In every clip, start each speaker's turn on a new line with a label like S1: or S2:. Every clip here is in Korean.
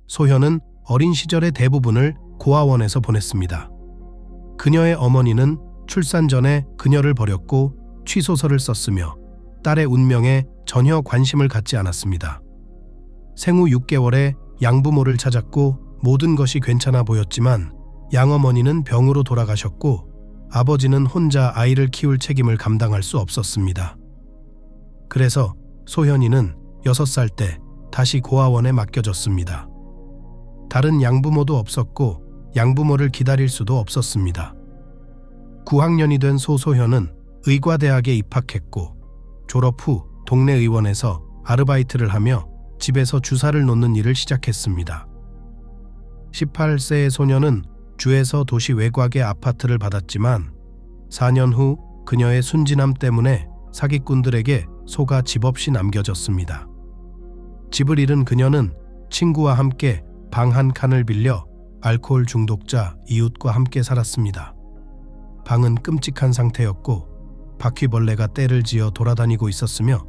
S1: 소현은 어린 시절의 대부분을 고아원에서 보냈습니다. 그녀의 어머니는 출산 전에 그녀를 버렸고 취소서를 썼으며 딸의 운명에 전혀 관심을 갖지 않았습니다. 생후 6개월에 양부모를 찾았고 모든 것이 괜찮아 보였지만 양어머니는 병으로 돌아가셨고 아버지는 혼자 아이를 키울 책임을 감당할 수 없었습니다. 그래서 소현이는 6살 때 다시 고아원에 맡겨졌습니다. 다른 양부모도 없었고 양부모를 기다릴 수도 없었습니다. 9학년이 된 소소현은 의과대학에 입학했고 졸업 후 동네 의원에서 아르바이트를 하며 집에서 주사를 놓는 일을 시작했습니다. 18세의 소녀는 주에서 도시 외곽의 아파트를 받았지만 4년 후 그녀의 순진함 때문에 사기꾼들에게 속아 집 없이 남겨졌습니다. 집을 잃은 그녀는 친구와 함께 방 한 칸을 빌려 알코올 중독자 이웃과 함께 살았습니다. 방은 끔찍한 상태였고 바퀴벌레가 떼를 지어 돌아다니고 있었으며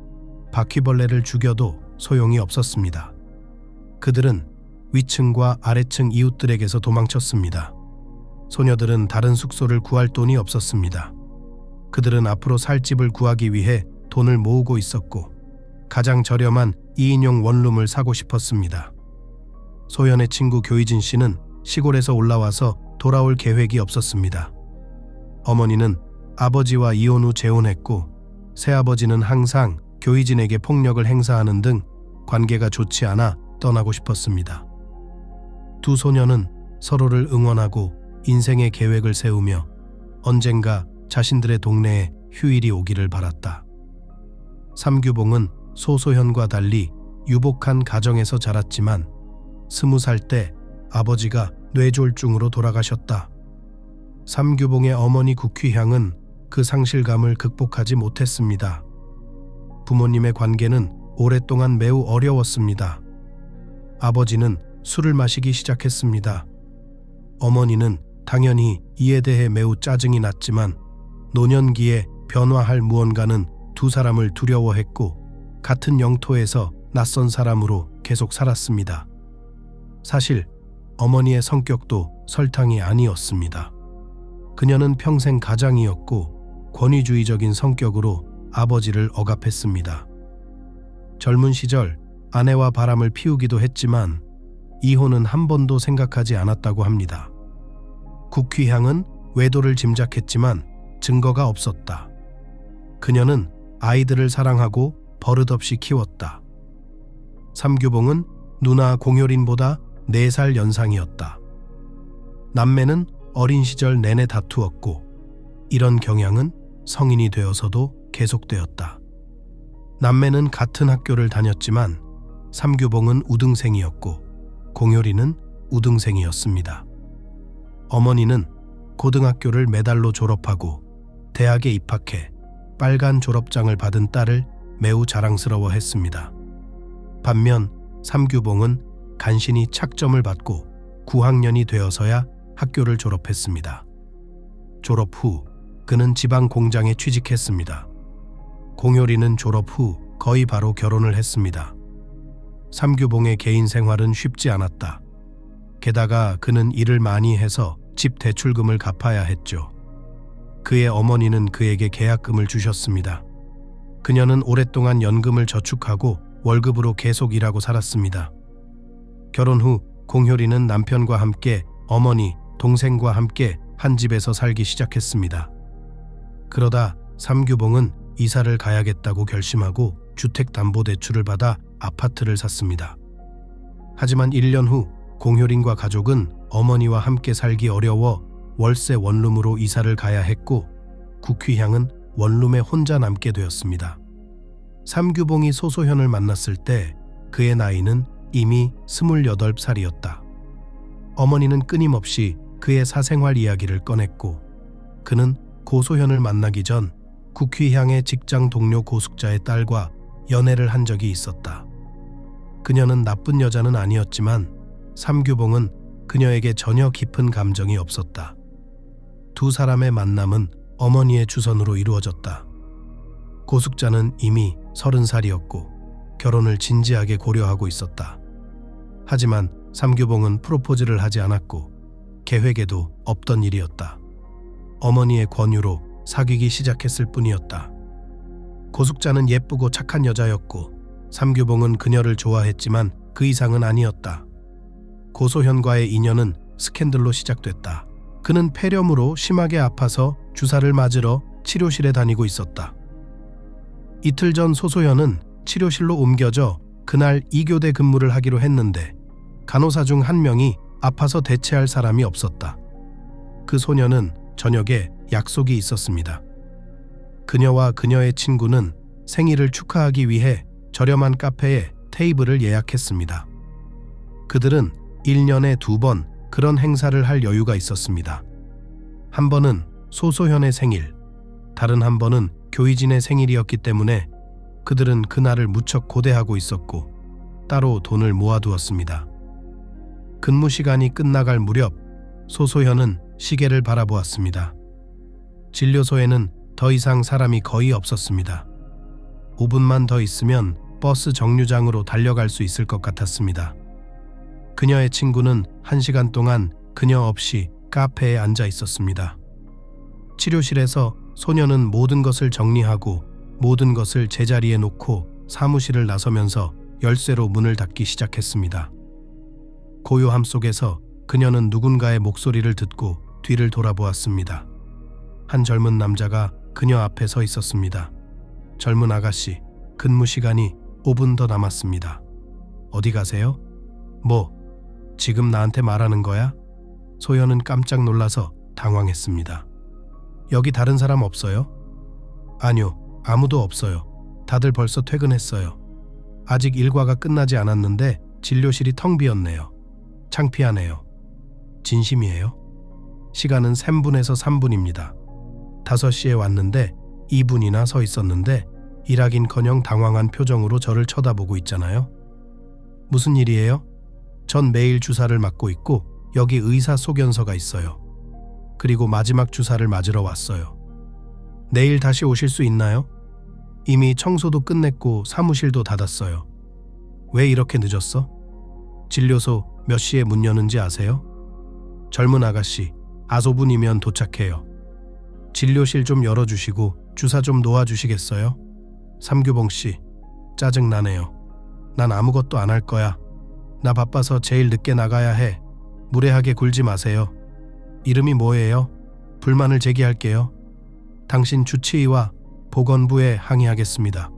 S1: 바퀴벌레를 죽여도 소용이 없었습니다. 그들은 위층과 아래층 이웃들에게서 도망쳤습니다. 소녀들은 다른 숙소를 구할 돈이 없었습니다. 그들은 앞으로 살 집을 구하기 위해 돈을 모으고 있었고 가장 저렴한 2인용 원룸을 사고 싶었습니다. 소연의 친구 교이진 씨는 시골에서 올라와서 돌아올 계획이 없었습니다. 어머니는 아버지와 이혼 후 재혼했고 새아버지는 항상 교이진에게 폭력을 행사하는 등 관계가 좋지 않아 떠나고 싶었습니다. 두 소녀는 서로를 응원하고 인생의 계획을 세우며 언젠가 자신들의 동네에 휴일이 오기를 바랐다. 삼규봉은 소소현과 달리 유복한 가정에서 자랐지만 20살 때 아버지가 뇌졸중으로 돌아가셨다. 삼규봉의 어머니 국휘향은 그 상실감을 극복하지 못했습니다. 부모님의 관계는 오랫동안 매우 어려웠습니다. 아버지는 술을 마시기 시작했습니다. 어머니는 당연히 이에 대해 매우 짜증이 났지만 노년기에 변화할 무언가는 두 사람을 두려워했고 같은 영토에서 낯선 사람으로 계속 살았습니다. 사실 어머니의 성격도 설탕이 아니었습니다. 그녀는 평생 가장이었고 권위주의적인 성격으로 아버지를 억압했습니다. 젊은 시절 아내와 바람을 피우기도 했지만 이혼은 한 번도 생각하지 않았다고 합니다. 국휘향은 외도를 짐작했지만 증거가 없었다. 그녀는 아이들을 사랑하고 버릇없이 키웠다. 삼규봉은 누나 공효린보다 4살 연상이었다. 남매는 어린 시절 내내 다투었고 이런 경향은 성인이 되어서도 계속되었다. 남매는 같은 학교를 다녔지만 삼규봉은 우등생이었고 공효린은 우등생이었습니다. 어머니는 고등학교를 메달로 졸업하고 대학에 입학해 빨간 졸업장을 받은 딸을 매우 자랑스러워했습니다. 반면 삼규봉은 간신히 착점을 받고 9학년이 되어서야 학교를 졸업했습니다. 졸업 후 그는 지방 공장에 취직했습니다. 공효리는 졸업 후 거의 바로 결혼을 했습니다. 삼규봉의 개인 생활은 쉽지 않았다. 게다가 그는 일을 많이 해서 집 대출금을 갚아야 했죠. 그의 어머니는 그에게 계약금을 주셨습니다. 그녀는 오랫동안 연금을 저축하고 월급으로 계속 일하고 살았습니다. 결혼 후 공효리는 남편과 함께 어머니, 동생과 함께 한 집에서 살기 시작했습니다. 그러다 삼규봉은 이사를 가야겠다고 결심하고 주택담보대출을 받아 아파트를 샀습니다. 하지만 1년 후 공효린과 가족은 어머니와 함께 살기 어려워 월세 원룸으로 이사를 가야 했고 국휘향은 원룸에 혼자 남게 되었습니다. 삼규봉이 소소현을 만났을 때 그의 나이는 이미 28살이었다. 어머니는 끊임없이 그의 사생활 이야기를 꺼냈고 그는 고소현을 만나기 전 국휘향의 직장 동료 고숙자의 딸과 연애를 한 적이 있었다. 그녀는 나쁜 여자는 아니었지만 삼규봉은 그녀에게 전혀 깊은 감정이 없었다. 두 사람의 만남은 어머니의 주선으로 이루어졌다. 고숙자는 이미 30살이었고 결혼을 진지하게 고려하고 있었다. 하지만 삼규봉은 프로포즈를 하지 않았고 계획에도 없던 일이었다. 어머니의 권유로 사귀기 시작했을 뿐이었다. 고숙자는 예쁘고 착한 여자였고 삼규봉은 그녀를 좋아했지만 그 이상은 아니었다. 고소현과의 인연은 스캔들로 시작됐다. 그는 폐렴으로 심하게 아파서 주사를 맞으러 치료실에 다니고 있었다. 이틀 전 소소현은 치료실로 옮겨져 그날 2교대 근무를 하기로 했는데 간호사 중 한 명이 아파서 대체할 사람이 없었다. 그 소녀는 저녁에 약속이 있었습니다. 그녀와 그녀의 친구는 생일을 축하하기 위해 저렴한 카페에 테이블을 예약했습니다. 그들은 1년에 2번 그런 행사를 할 여유가 있었습니다. 한 번은 소소현의 생일, 다른 한 번은 교이진의 생일이었기 때문에 그들은 그날을 무척 고대하고 있었고 따로 돈을 모아두었습니다. 근무 시간이 끝나갈 무렵 소소현은 시계를 바라보았습니다. 진료소에는 더 이상 사람이 거의 없었습니다. 5분만 더 있으면 버스 정류장으로 달려갈 수 있을 것 같았습니다. 그녀의 친구는 1시간 동안 그녀 없이 카페에 앉아 있었습니다. 치료실에서 소녀는 모든 것을 정리하고 모든 것을 제자리에 놓고 사무실을 나서면서 열쇠로 문을 닫기 시작했습니다. 고요함 속에서 그녀는 누군가의 목소리를 듣고 뒤를 돌아보았습니다. 한 젊은 남자가 그녀 앞에 서 있었습니다. 젊은 아가씨, 근무 시간이 5분 더 남았습니다. 어디 가세요? 뭐, 지금 나한테 말하는 거야? 소연은 깜짝 놀라서 당황했습니다. 여기 다른 사람 없어요? 아니요, 아무도 없어요. 다들 벌써 퇴근했어요. 아직 일과가 끝나지 않았는데 진료실이 텅 비었네요. 창피하네요. 진심이에요? 시간은 3분에서 3분입니다. 5시에 왔는데 2분이나 서 있었는데 일하긴커녕 당황한 표정으로 저를 쳐다보고 있잖아요. 무슨 일이에요? 전 매일 주사를 맞고 있고 여기 의사 소견서가 있어요. 그리고 마지막 주사를 맞으러 왔어요. 내일 다시 오실 수 있나요? 이미 청소도 끝냈고 사무실도 닫았어요. 왜 이렇게 늦었어? 진료소 몇 시에 문 여는지 아세요? 젊은 아가씨, 5분이면 도착해요. 진료실 좀 열어주시고 주사 좀 놓아주시겠어요? 삼규봉 씨, 짜증나네요. 난 아무것도 안 할 거야. 나 바빠서 제일 늦게 나가야 해. 무례하게 굴지 마세요. 이름이 뭐예요? 불만을 제기할게요. 당신 주치의와 보건부에 항의하겠습니다.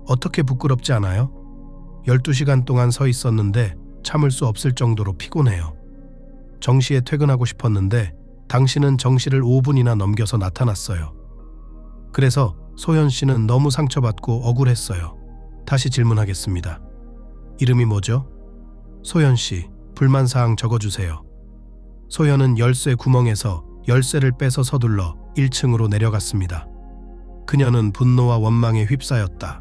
S1: 어떻게 부끄럽지 않아요? 12시간 동안 서 있었는데 참을 수 없을 정도로 피곤해요. 정시에 퇴근하고 싶었는데 당신은 정시를 5분이나 넘겨서 나타났어요. 그래서 소현 씨는 너무 상처받고 억울했어요. 다시 질문하겠습니다. 이름이 뭐죠? 소현 씨, 불만사항 적어주세요. 소현은 열쇠 구멍에서 열쇠를 빼서 서둘러 1층으로 내려갔습니다. 그녀는 분노와 원망에 휩싸였다.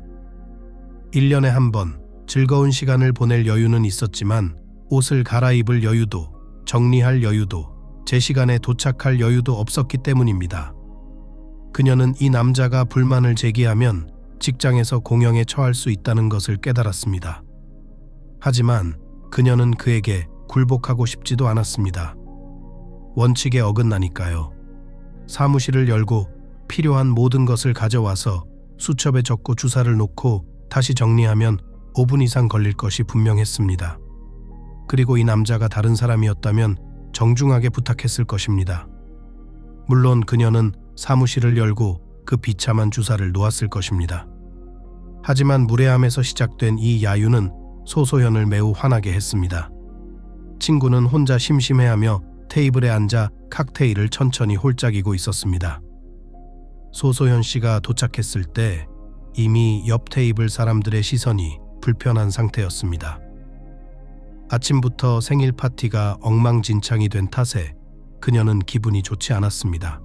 S1: 1년에 한 번 즐거운 시간을 보낼 여유는 있었지만 옷을 갈아입을 여유도, 정리할 여유도, 제 시간에 도착할 여유도 없었기 때문입니다. 그녀는 이 남자가 불만을 제기하면 직장에서 공형에 처할 수 있다는 것을 깨달았습니다. 하지만 그녀는 그에게 굴복하고 싶지도 않았습니다. 원칙에 어긋나니까요. 사무실을 열고 필요한 모든 것을 가져와서 수첩에 적고 주사를 놓고 다시 정리하면 5분 이상 걸릴 것이 분명했습니다. 그리고 이 남자가 다른 사람이었다면 정중하게 부탁했을 것입니다. 물론 그녀는 사무실을 열고 그 비참한 주사를 놓았을 것입니다. 하지만 무례함에서 시작된 이 야유는 소소현을 매우 화나게 했습니다. 친구는 혼자 심심해하며 테이블에 앉아 칵테일을 천천히 홀짝이고 있었습니다. 소소현 씨가 도착했을 때 이미 옆 테이블 사람들의 시선이 불편한 상태였습니다. 아침부터 생일 파티가 엉망진창이 된 탓에 그녀는 기분이 좋지 않았습니다.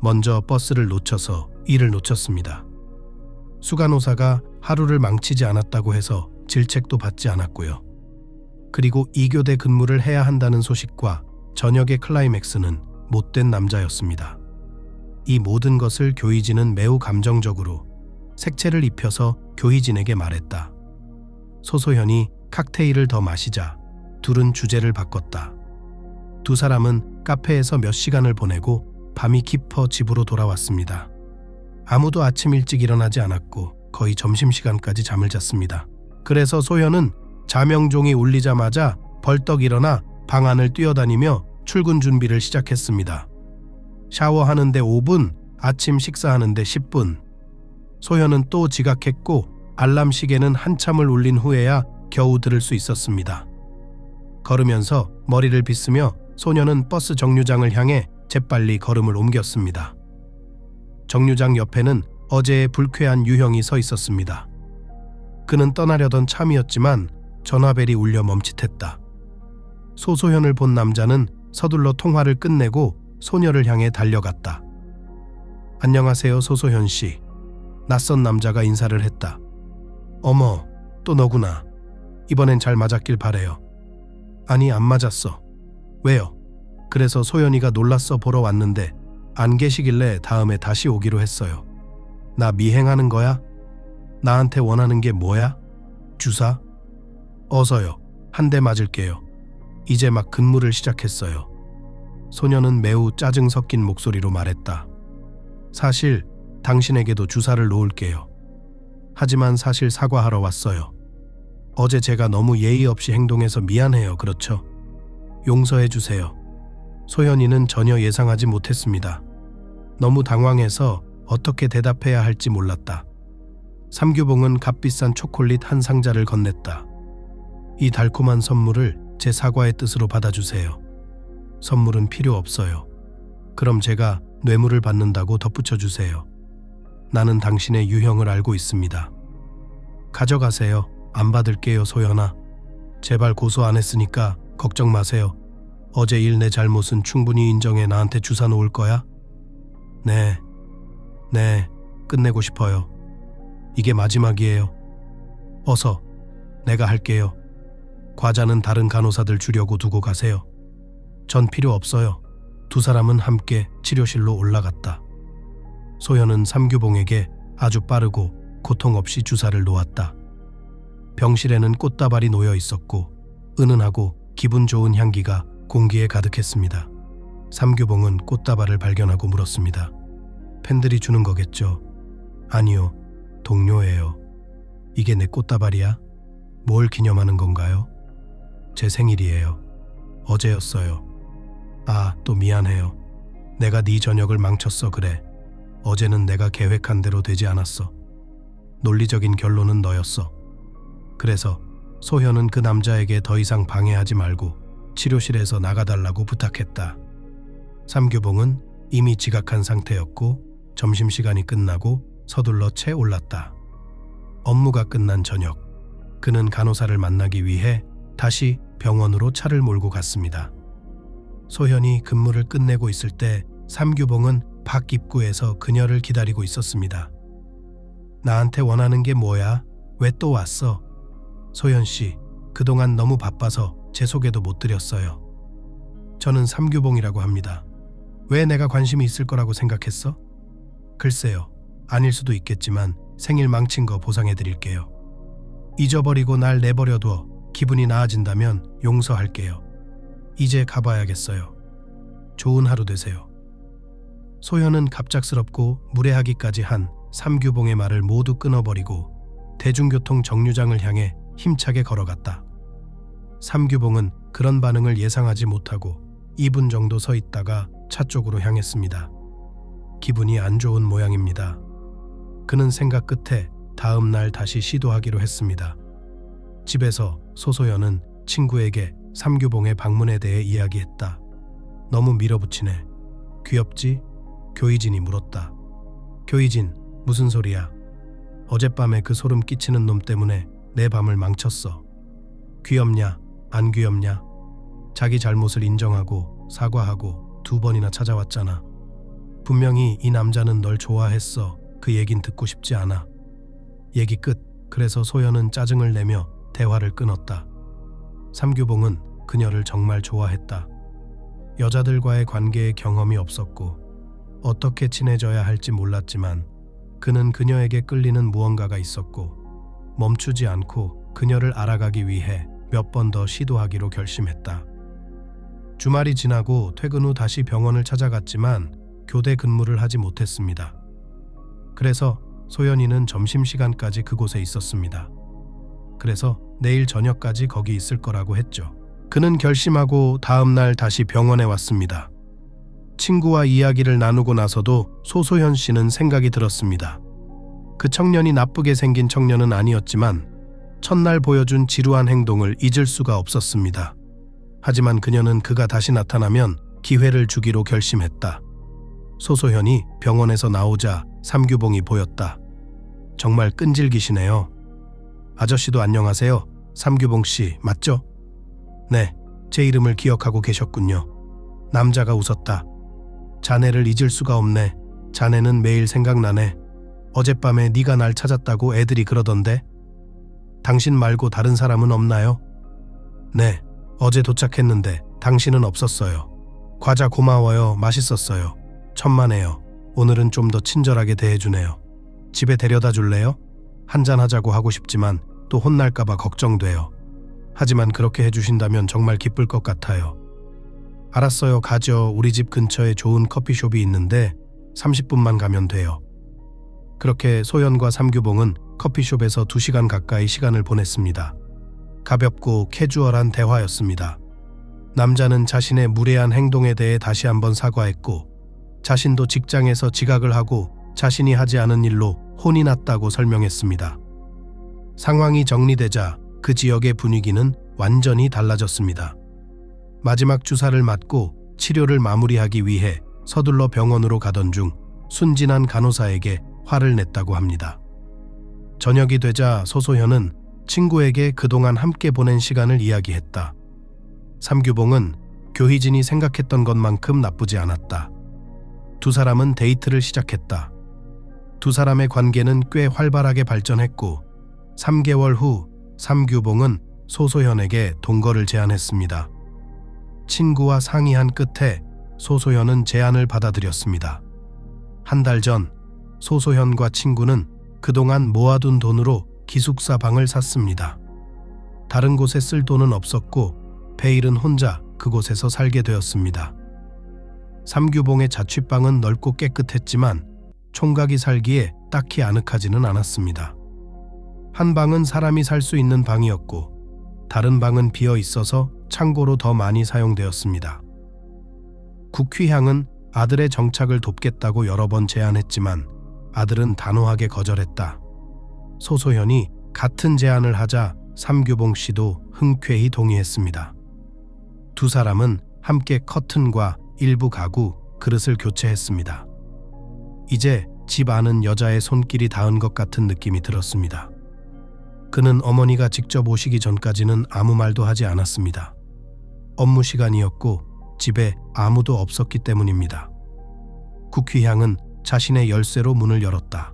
S1: 먼저 버스를 놓쳐서 일을 놓쳤습니다. 수간호사가 하루를 망치지 않았다고 해서 질책도 받지 않았고요. 그리고 2교대 근무를 해야 한다는 소식과 저녁의 클라이맥스는 못된 남자였습니다. 이 모든 것을 교희진은 매우 감정적으로 색채를 입혀서 교희진에게 말했다. 소소현이 칵테일을 더 마시자 둘은 주제를 바꿨다. 두 사람은 카페에서 몇 시간을 보내고 밤이 깊어 집으로 돌아왔습니다. 아무도 아침 일찍 일어나지 않았고 거의 점심시간까지 잠을 잤습니다. 그래서 소현은 자명종이 울리자마자 벌떡 일어나 방 안을 뛰어다니며 출근 준비를 시작했습니다. 샤워하는데 5분, 아침 식사하는데 10분. 소현은 또 지각했고 알람 시계는 한참을 울린 후에야 겨우 들을 수 있었습니다. 걸으면서 머리를 빗으며 소녀는 버스 정류장을 향해 재빨리 걸음을 옮겼습니다. 정류장 옆에는 어제의 불쾌한 유형이 서 있었습니다. 그는 떠나려던 참이었지만 전화벨이 울려 멈칫했다. 소소현을 본 남자는 서둘러 통화를 끝내고 소녀를 향해 달려갔다. 안녕하세요, 소소현 씨. 낯선 남자가 인사를 했다. 어머, 또 너구나. 이번엔 잘 맞았길 바래요. 아니, 안 맞았어. 왜요? 그래서 소연이가 놀랐어 보러 왔는데 안 계시길래 다음에 다시 오기로 했어요. 나 미행하는 거야? 나한테 원하는 게 뭐야? 주사? 어서요. 한 대 맞을게요. 이제 막 근무를 시작했어요. 소녀는 매우 짜증 섞인 목소리로 말했다. 사실 당신에게도 주사를 놓을게요. 하지만 사실 사과하러 왔어요. 어제 제가 너무 예의 없이 행동해서 미안해요. 그렇죠? 용서해 주세요. 소현이는 전혀 예상하지 못했습니다. 너무 당황해서 어떻게 대답해야 할지 몰랐다. 삼규봉은 값비싼 초콜릿 한 상자를 건넸다. 이 달콤한 선물을 제 사과의 뜻으로 받아주세요. 선물은 필요 없어요. 그럼 제가 뇌물을 받는다고 덧붙여 주세요. 나는 당신의 유형을 알고 있습니다. 가져가세요. 안 받을게요, 소연아. 제발 고소 안 했으니까 걱정 마세요. 어제 일 내 잘못은 충분히 인정해. 나한테 주사 놓을 거야? 네, 끝내고 싶어요. 이게 마지막이에요. 어서, 내가 할게요. 과자는 다른 간호사들 주려고 두고 가세요. 전 필요 없어요. 두 사람은 함께 치료실로 올라갔다. 소현은 삼규봉에게 아주 빠르고 고통 없이 주사를 놓았다. 병실에는 꽃다발이 놓여 있었고 은은하고 기분 좋은 향기가 공기에 가득했습니다. 삼규봉은 꽃다발을 발견하고 물었습니다. 팬들이 주는 거겠죠? 아니요, 동료예요. 이게 내 꽃다발이야? 뭘 기념하는 건가요? 제 생일이에요. 어제였어요. 아, 또 미안해요. 내가 네 저녁을 망쳤어. 그래. 어제는 내가 계획한 대로 되지 않았어. 논리적인 결론은 너였어. 그래서 소현은 그 남자에게 더 이상 방해하지 말고 치료실에서 나가달라고 부탁했다. 삼규봉은 이미 지각한 상태였고 점심시간이 끝나고 서둘러 채 올랐다. 업무가 끝난 저녁, 그는 간호사를 만나기 위해 다시 병원으로 차를 몰고 갔습니다. 소현이 근무를 끝내고 있을 때 삼규봉은 밖 입구에서 그녀를 기다리고 있었습니다. 나한테 원하는 게 뭐야? 왜 또 왔어? 소현 씨, 그동안 너무 바빠서 제 소개도 못 드렸어요. 저는 삼규봉이라고 합니다. 왜 내가 관심이 있을 거라고 생각했어? 글쎄요, 아닐 수도 있겠지만 생일 망친 거 보상해 드릴게요. 잊어버리고 날 내버려둬 기분이 나아진다면 용서할게요. 이제 가봐야겠어요. 좋은 하루 되세요. 소현은 갑작스럽고 무례하기까지 한 삼규봉의 말을 모두 끊어버리고 대중교통 정류장을 향해 힘차게 걸어갔다. 삼규봉은 그런 반응을 예상하지 못하고 2분 정도 서 있다가 차 쪽으로 향했습니다. 기분이 안 좋은 모양입니다. 그는 생각 끝에 다음 날 다시 시도하기로 했습니다. 집에서 소소연은 친구에게 삼규봉의 방문에 대해 이야기했다. 너무 밀어붙이네. 귀엽지? 교이진이 물었다. 교이진, 무슨 소리야? 어젯밤에 그 소름 끼치는 놈 때문에 내 밤을 망쳤어. 귀엽냐? 안 귀엽냐? 자기 잘못을 인정하고 사과하고 2번이나 찾아왔잖아. 분명히 이 남자는 널 좋아했어. 그 얘긴 듣고 싶지 않아. 얘기 끝. 그래서 소연은 짜증을 내며 대화를 끊었다. 삼규봉은 그녀를 정말 좋아했다. 여자들과의 관계에 경험이 없었고 어떻게 친해져야 할지 몰랐지만 그는 그녀에게 끌리는 무언가가 있었고 멈추지 않고 그녀를 알아가기 위해 몇 번 더 시도하기로 결심했다. 주말이 지나고 퇴근 후 다시 병원을 찾아갔지만 교대 근무를 하지 못했습니다. 그래서 소연이는 점심시간까지 그곳에 있었습니다. 그래서 내일 저녁까지 거기 있을 거라고 했죠. 그는 결심하고 다음 날 다시 병원에 왔습니다. 친구와 이야기를 나누고 나서도 소소현 씨는 생각이 들었습니다. 그 청년이 나쁘게 생긴 청년은 아니었지만 첫날 보여준 지루한 행동을 잊을 수가 없었습니다. 하지만 그녀는 그가 다시 나타나면 기회를 주기로 결심했다. 소소현이 병원에서 나오자 삼규봉이 보였다. 정말 끈질기시네요. 아저씨도 안녕하세요. 삼규봉 씨 맞죠? 네, 제 이름을 기억하고 계셨군요. 남자가 웃었다. 자네를 잊을 수가 없네. 자네는 매일 생각나네. 어젯밤에 네가 날 찾았다고 애들이 그러던데. 당신 말고 다른 사람은 없나요? 네, 어제 도착했는데 당신은 없었어요. 과자 고마워요. 맛있었어요. 천만에요. 오늘은 좀 더 친절하게 대해주네요. 집에 데려다 줄래요? 한잔하자고 하고 싶지만 또 혼날까봐 걱정돼요. 하지만 그렇게 해주신다면 정말 기쁠 것 같아요. 알았어요. 가죠. 우리 집 근처에 좋은 커피숍이 있는데 30분만 가면 돼요. 그렇게 소연과 삼규봉은 커피숍에서 2시간 가까이 시간을 보냈습니다. 가볍고 캐주얼한 대화였습니다. 남자는 자신의 무례한 행동에 대해 다시 한번 사과했고 자신도 직장에서 지각을 하고 자신이 하지 않은 일로 혼이 났다고 설명했습니다. 상황이 정리되자 그 지역의 분위기는 완전히 달라졌습니다. 마지막 주사를 맞고 치료를 마무리하기 위해 서둘러 병원으로 가던 중 순진한 간호사에게 화를 냈다고 합니다. 저녁이 되자 소소현은 친구에게 그동안 함께 보낸 시간을 이야기했다. 삼규봉은 교희진이 생각했던 것만큼 나쁘지 않았다. 두 사람은 데이트를 시작했다. 두 사람의 관계는 꽤 활발하게 발전했고 3개월 후 삼규봉은 소소현에게 동거를 제안했습니다. 친구와 상의한 끝에 소소현은 제안을 받아들였습니다. 한 달 전 소소현과 친구는 그동안 모아둔 돈으로 기숙사 방을 샀습니다. 다른 곳에 쓸 돈은 없었고 베일은 혼자 그곳에서 살게 되었습니다. 삼규봉의 자취방은 넓고 깨끗했지만 총각이 살기에 딱히 아늑하지는 않았습니다. 한 방은 사람이 살 수 있는 방이었고 다른 방은 비어 있어서 창고로 더 많이 사용되었습니다. 국휘향은 아들의 정착을 돕겠다고 여러 번 제안했지만 아들은 단호하게 거절했다. 소소현이 같은 제안을 하자 삼규봉 씨도 흔쾌히 동의했습니다. 두 사람은 함께 커튼과 일부 가구, 그릇을 교체했습니다. 이제 집 안은 여자의 손길이 닿은 것 같은 느낌이 들었습니다. 그는 어머니가 직접 오시기 전까지는 아무 말도 하지 않았습니다. 업무 시간이었고 집에 아무도 없었기 때문입니다. 국휘향은 자신의 열쇠로 문을 열었다.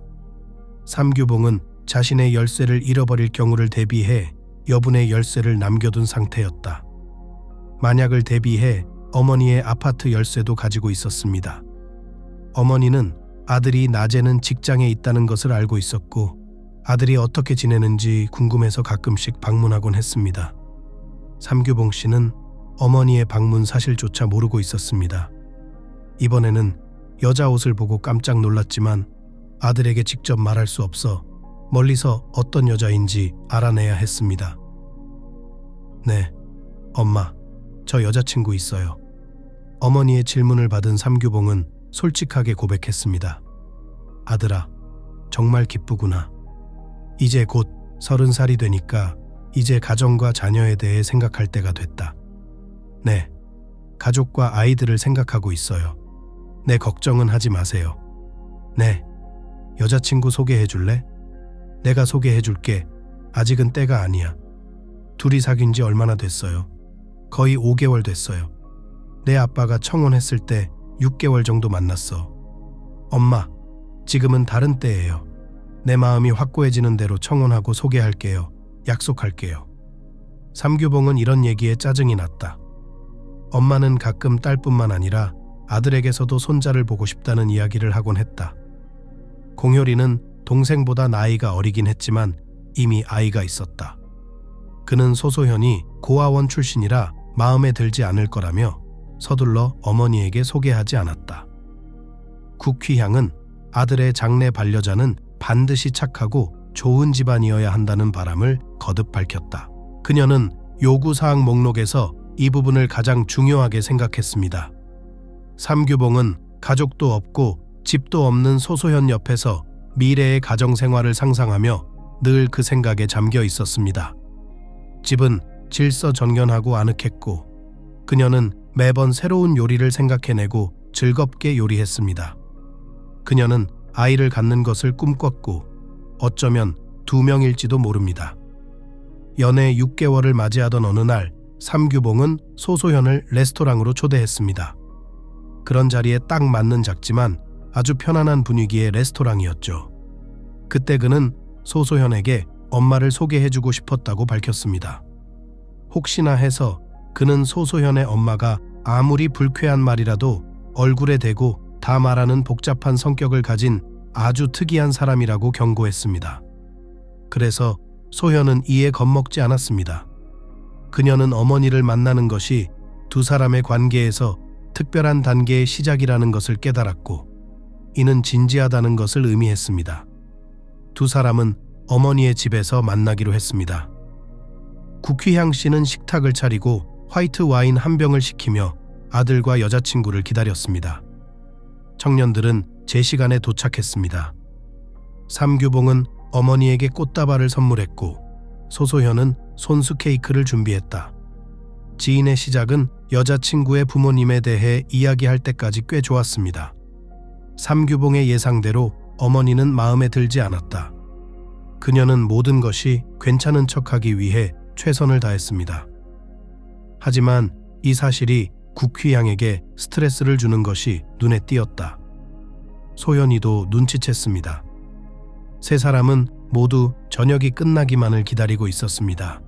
S1: 삼규봉은 자신의 열쇠를 잃어버릴 경우를 대비해 여분의 열쇠를 남겨둔 상태였다. 만약을 대비해 어머니의 아파트 열쇠도 가지고 있었습니다. 어머니는 아들이 낮에는 직장에 있다는 것을 알고 있었고 아들이 어떻게 지내는지 궁금해서 가끔씩 방문하곤 했습니다. 삼규봉 씨는 어머니의 방문 사실조차 모르고 있었습니다. 이번에는 여자 옷을 보고 깜짝 놀랐지만 아들에게 직접 말할 수 없어 멀리서 어떤 여자인지 알아내야 했습니다. 네, 엄마, 저 여자친구 있어요. 어머니의 질문을 받은 삼규봉은 솔직하게 고백했습니다. 아들아, 정말 기쁘구나. 이제 곧 30살이 되니까 이제 가정과 자녀에 대해 생각할 때가 됐다. 네, 가족과 아이들을 생각하고 있어요. 내 걱정은 하지 마세요. 네, 여자친구 소개해 줄래? 내가 소개해 줄게. 아직은 때가 아니야. 둘이 사귄 지 얼마나 됐어요? 거의 5개월 됐어요. 내 아빠가 청혼했을 때 6개월 정도 만났어. 엄마, 지금은 다른 때예요. 내 마음이 확고해지는 대로 청혼하고 소개할게요. 약속할게요. 삼규봉은 이런 얘기에 짜증이 났다. 엄마는 가끔 딸뿐만 아니라 아들에게서도 손자를 보고 싶다는 이야기를 하곤 했다. 공효리는 동생보다 나이가 어리긴 했지만 이미 아이가 있었다. 그는 소소현이 고아원 출신이라 마음에 들지 않을 거라며 서둘러 어머니에게 소개하지 않았다. 국휘향은 아들의 장래 반려자는 반드시 착하고 좋은 집안이어야 한다는 바람을 거듭 밝혔다. 그녀는 요구사항 목록에서 이 부분을 가장 중요하게 생각했습니다. 삼규봉은 가족도 없고 집도 없는 소소현 옆에서 미래의 가정생활을 상상하며 늘 그 생각에 잠겨 있었습니다. 집은 질서정연하고 아늑했고 그녀는 매번 새로운 요리를 생각해내고 즐겁게 요리했습니다. 그녀는 아이를 갖는 것을 꿈꿨고 어쩌면 2명일지도 모릅니다. 연애 6개월을 맞이하던 어느 날 삼규봉은 소소현을 레스토랑으로 초대했습니다. 그런 자리에 딱 맞는 작지만 아주 편안한 분위기의 레스토랑이었죠. 그때 그는 소소현에게 엄마를 소개해주고 싶었다고 밝혔습니다. 혹시나 해서 그는 소소현의 엄마가 아무리 불쾌한 말이라도 얼굴에 대고 다 말하는 복잡한 성격을 가진 아주 특이한 사람이라고 경고했습니다. 그래서 소현은 이에 겁먹지 않았습니다. 그녀는 어머니를 만나는 것이 두 사람의 관계에서 특별한 단계의 시작이라는 것을 깨달았고 이는 진지하다는 것을 의미했습니다. 두 사람은 어머니의 집에서 만나기로 했습니다. 국휘향 씨는 식탁을 차리고 화이트 와인 한 병을 시키며 아들과 여자친구를 기다렸습니다. 청년들은 제 시간에 도착했습니다. 삼규봉은 어머니에게 꽃다발을 선물했고 소소현은 손수 케이크를 준비했다. 지인의 시작은 여자친구의 부모님에 대해 이야기할 때까지 꽤 좋았습니다. 삼규봉의 예상대로 어머니는 마음에 들지 않았다. 그녀는 모든 것이 괜찮은 척하기 위해 최선을 다했습니다. 하지만 이 사실이 국휘향에게 스트레스를 주는 것이 눈에 띄었다. 소연이도 눈치챘습니다. 세 사람은 모두 저녁이 끝나기만을 기다리고 있었습니다.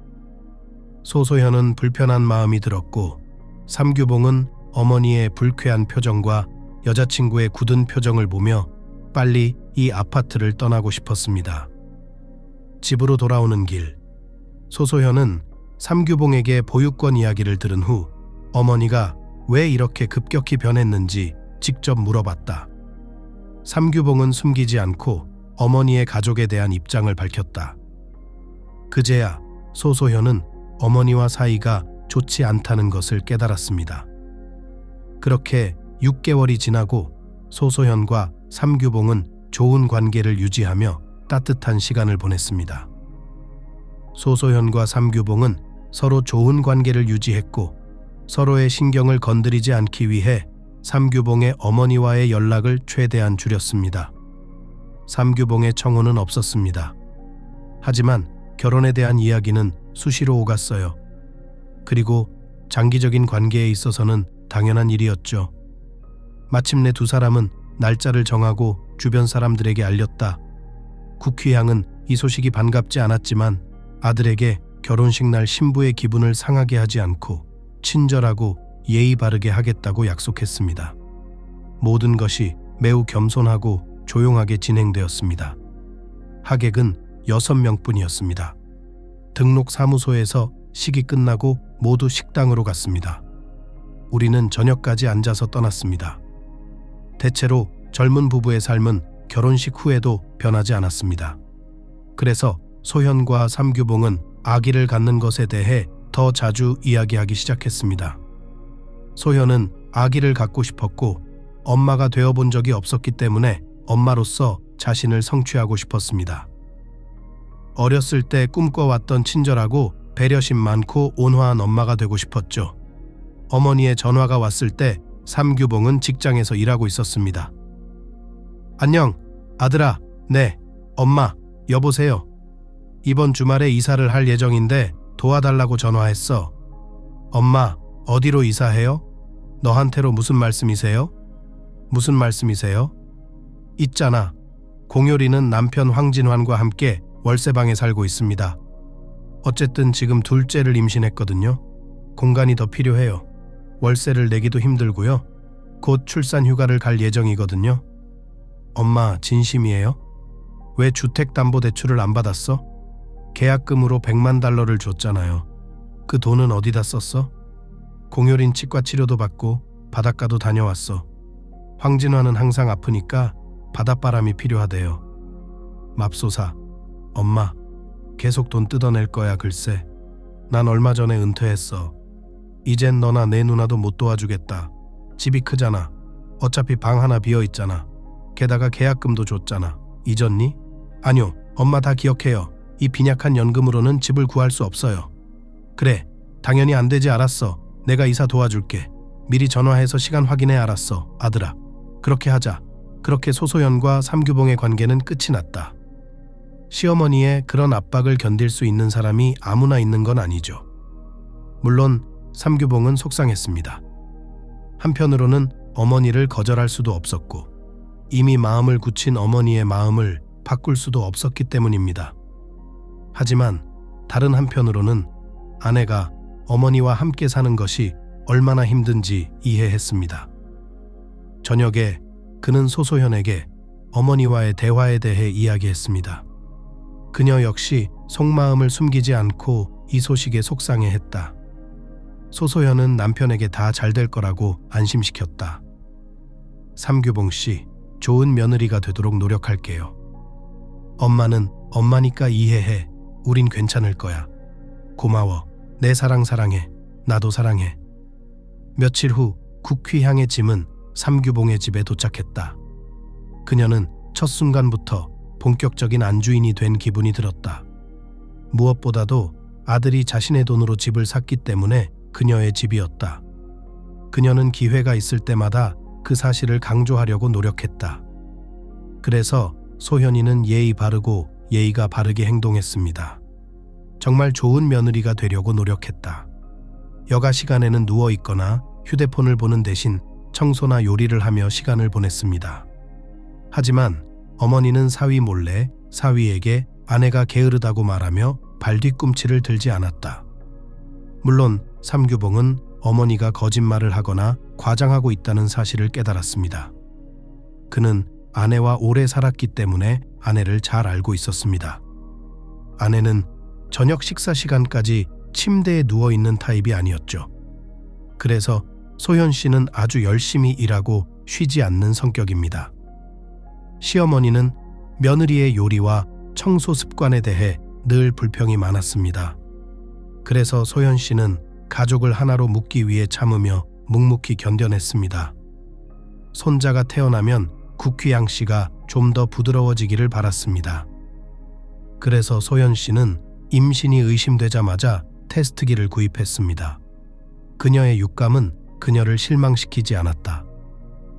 S1: 소소현은 불편한 마음이 들었고 삼규봉은 어머니의 불쾌한 표정과 여자친구의 굳은 표정을 보며 빨리 이 아파트를 떠나고 싶었습니다. 집으로 돌아오는 길, 소소현은 삼규봉에게 보육권 이야기를 들은 후 어머니가 왜 이렇게 급격히 변했는지 직접 물어봤다. 삼규봉은 숨기지 않고 어머니의 가족에 대한 입장을 밝혔다. 그제야 소소현은 어머니와 사이가 좋지 않다는 것을 깨달았습니다. 그렇게 6개월이 지나고 소소현과 삼규봉은 좋은 관계를 유지하며 따뜻한 시간을 보냈습니다. 소소현과 삼규봉은 서로 좋은 관계를 유지했고 서로의 신경을 건드리지 않기 위해 삼규봉의 어머니와의 연락을 최대한 줄였습니다. 삼규봉의 청혼은 없었습니다. 하지만 결혼에 대한 이야기는 수시로 오갔어요. 그리고 장기적인 관계에 있어서는 당연한 일이었죠. 마침내 두 사람은 날짜를 정하고 주변 사람들에게 알렸다. 국휘향은 이 소식이 반갑지 않았지만 아들에게 결혼식 날 신부의 기분을 상하게 하지 않고 친절하고 예의 바르게 하겠다고 약속했습니다. 모든 것이 매우 겸손하고 조용하게 진행되었습니다. 하객은 6명뿐이었습니다. 등록 사무소에서 식이 끝나고 모두 식당으로 갔습니다. 우리는 저녁까지 앉아서 떠났습니다. 대체로 젊은 부부의 삶은 결혼식 후에도 변하지 않았습니다. 그래서 소현과 삼규봉은 아기를 갖는 것에 대해 더 자주 이야기하기 시작했습니다. 소현은 아기를 갖고 싶었고 엄마가 되어본 적이 없었기 때문에 엄마로서 자신을 성취하고 싶었습니다. 어렸을 때 꿈꿔왔던 친절하고 배려심 많고 온화한 엄마가 되고 싶었죠. 어머니의 전화가 왔을 때 삼규봉은 직장에서 일하고 있었습니다. 안녕, 아들아. 네, 엄마, 여보세요. 이번 주말에 이사를 할 예정인데 도와달라고 전화했어. 엄마, 어디로 이사해요? 너한테로 무슨 말씀이세요? 무슨 말씀이세요? 있잖아. 공효리는 남편 황진환과 함께 월세방에 살고 있습니다. 어쨌든 지금 둘째를 임신했거든요. 공간이 더 필요해요. 월세를 내기도 힘들고요. 곧 출산 휴가를 갈 예정이거든요. 엄마, 진심이에요? 왜 주택담보대출을 안 받았어? 계약금으로 $100만 줬잖아요. 그 돈은 어디다 썼어? 공효린 치과 치료도 받고 바닷가도 다녀왔어. 황진화는 항상 아프니까 바닷바람이 필요하대요. 맙소사. 엄마, 계속 돈 뜯어낼 거야 글쎄. 난 얼마 전에 은퇴했어. 이젠 너나 내 누나도 못 도와주겠다. 집이 크잖아. 어차피 방 하나 비어있잖아. 게다가 계약금도 줬잖아. 잊었니? 아니요, 엄마 다 기억해요. 이 빈약한 연금으로는 집을 구할 수 없어요. 그래, 당연히 안 되지. 알았어. 내가 이사 도와줄게. 미리 전화해서 시간 확인해. 알았어, 아들아. 그렇게 하자. 그렇게 소소연과 삼규봉의 관계는 끝이 났다. 시어머니의 그런 압박을 견딜 수 있는 사람이 아무나 있는 건 아니죠. 물론 삼규봉은 속상했습니다. 한편으로는 어머니를 거절할 수도 없었고 이미 마음을 굳힌 어머니의 마음을 바꿀 수도 없었기 때문입니다. 하지만 다른 한편으로는 아내가 어머니와 함께 사는 것이 얼마나 힘든지 이해했습니다. 저녁에 그는 소소현에게 어머니와의 대화에 대해 이야기했습니다. 그녀 역시 속마음을 숨기지 않고 이 소식에 속상해했다. 소소현은 남편에게 다 잘 될 거라고 안심시켰다. 삼규봉 씨, 좋은 며느리가 되도록 노력할게요. 엄마는 엄마니까 이해해. 우린 괜찮을 거야. 고마워. 내 사랑 사랑해. 나도 사랑해. 며칠 후 국휘향의 짐은 삼규봉의 집에 도착했다. 그녀는 첫 순간부터 본격적인 안주인이 된 기분이 들었다. 무엇보다도 아들이 자신의 돈으로 집을 샀기 때문에 그녀의 집이었다. 그녀는 기회가 있을 때마다 그 사실을 강조하려고 노력했다. 그래서 소현이는 예의 바르고 예의가 바르게 행동했습니다. 정말 좋은 며느리가 되려고 노력했다. 여가 시간에는 누워 있거나 휴대폰을 보는 대신 청소나 요리를 하며 시간을 보냈습니다. 하지만 어머니는 사위 몰래 사위에게 아내가 게으르다고 말하며 발뒤꿈치를 들지 않았다. 물론 삼규봉은 어머니가 거짓말을 하거나 과장하고 있다는 사실을 깨달았습니다. 그는 아내와 오래 살았기 때문에 아내를 잘 알고 있었습니다. 아내는 저녁 식사 시간까지 침대에 누워있는 타입이 아니었죠. 그래서 소현 씨는 아주 열심히 일하고 쉬지 않는 성격입니다. 시어머니는 며느리의 요리와 청소 습관에 대해 늘 불평이 많았습니다. 그래서 소현 씨는 가족을 하나로 묶기 위해 참으며 묵묵히 견뎌냈습니다. 손자가 태어나면 국휘양 씨가 좀 더 부드러워지기를 바랐습니다. 그래서 소현 씨는 임신이 의심되자마자 테스트기를 구입했습니다. 그녀의 육감은 그녀를 실망시키지 않았다.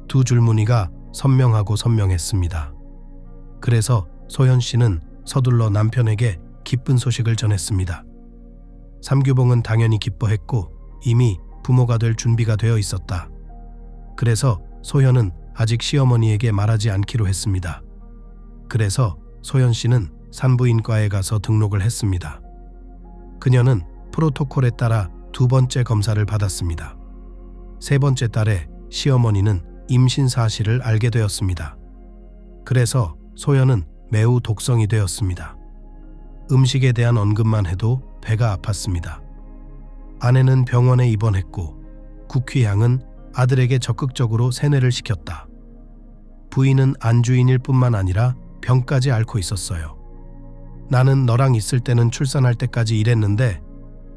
S1: 두 줄무늬가 선명하고 선명했습니다. 그래서 소현 씨는 서둘러 남편에게 기쁜 소식을 전했습니다. 삼규봉은 당연히 기뻐했고 이미 부모가 될 준비가 되어 있었다. 그래서 소현은 아직 시어머니에게 말하지 않기로 했습니다. 그래서 소현 씨는 산부인과에 가서 등록을 했습니다. 그녀는 프로토콜에 따라 2번째 검사를 받았습니다. 3번째 달에 시어머니는 임신 사실을 알게 되었습니다. 그래서 소현은 매우 독성이 되었습니다. 음식에 대한 언급만 해도 배가 아팠습니다. 아내는 병원에 입원했고 국휘향은 아들에게 적극적으로 세뇌를 시켰다. 부인은 안주인일 뿐만 아니라 병까지 앓고 있었어요. 나는 너랑 있을 때는 출산할 때까지 일했는데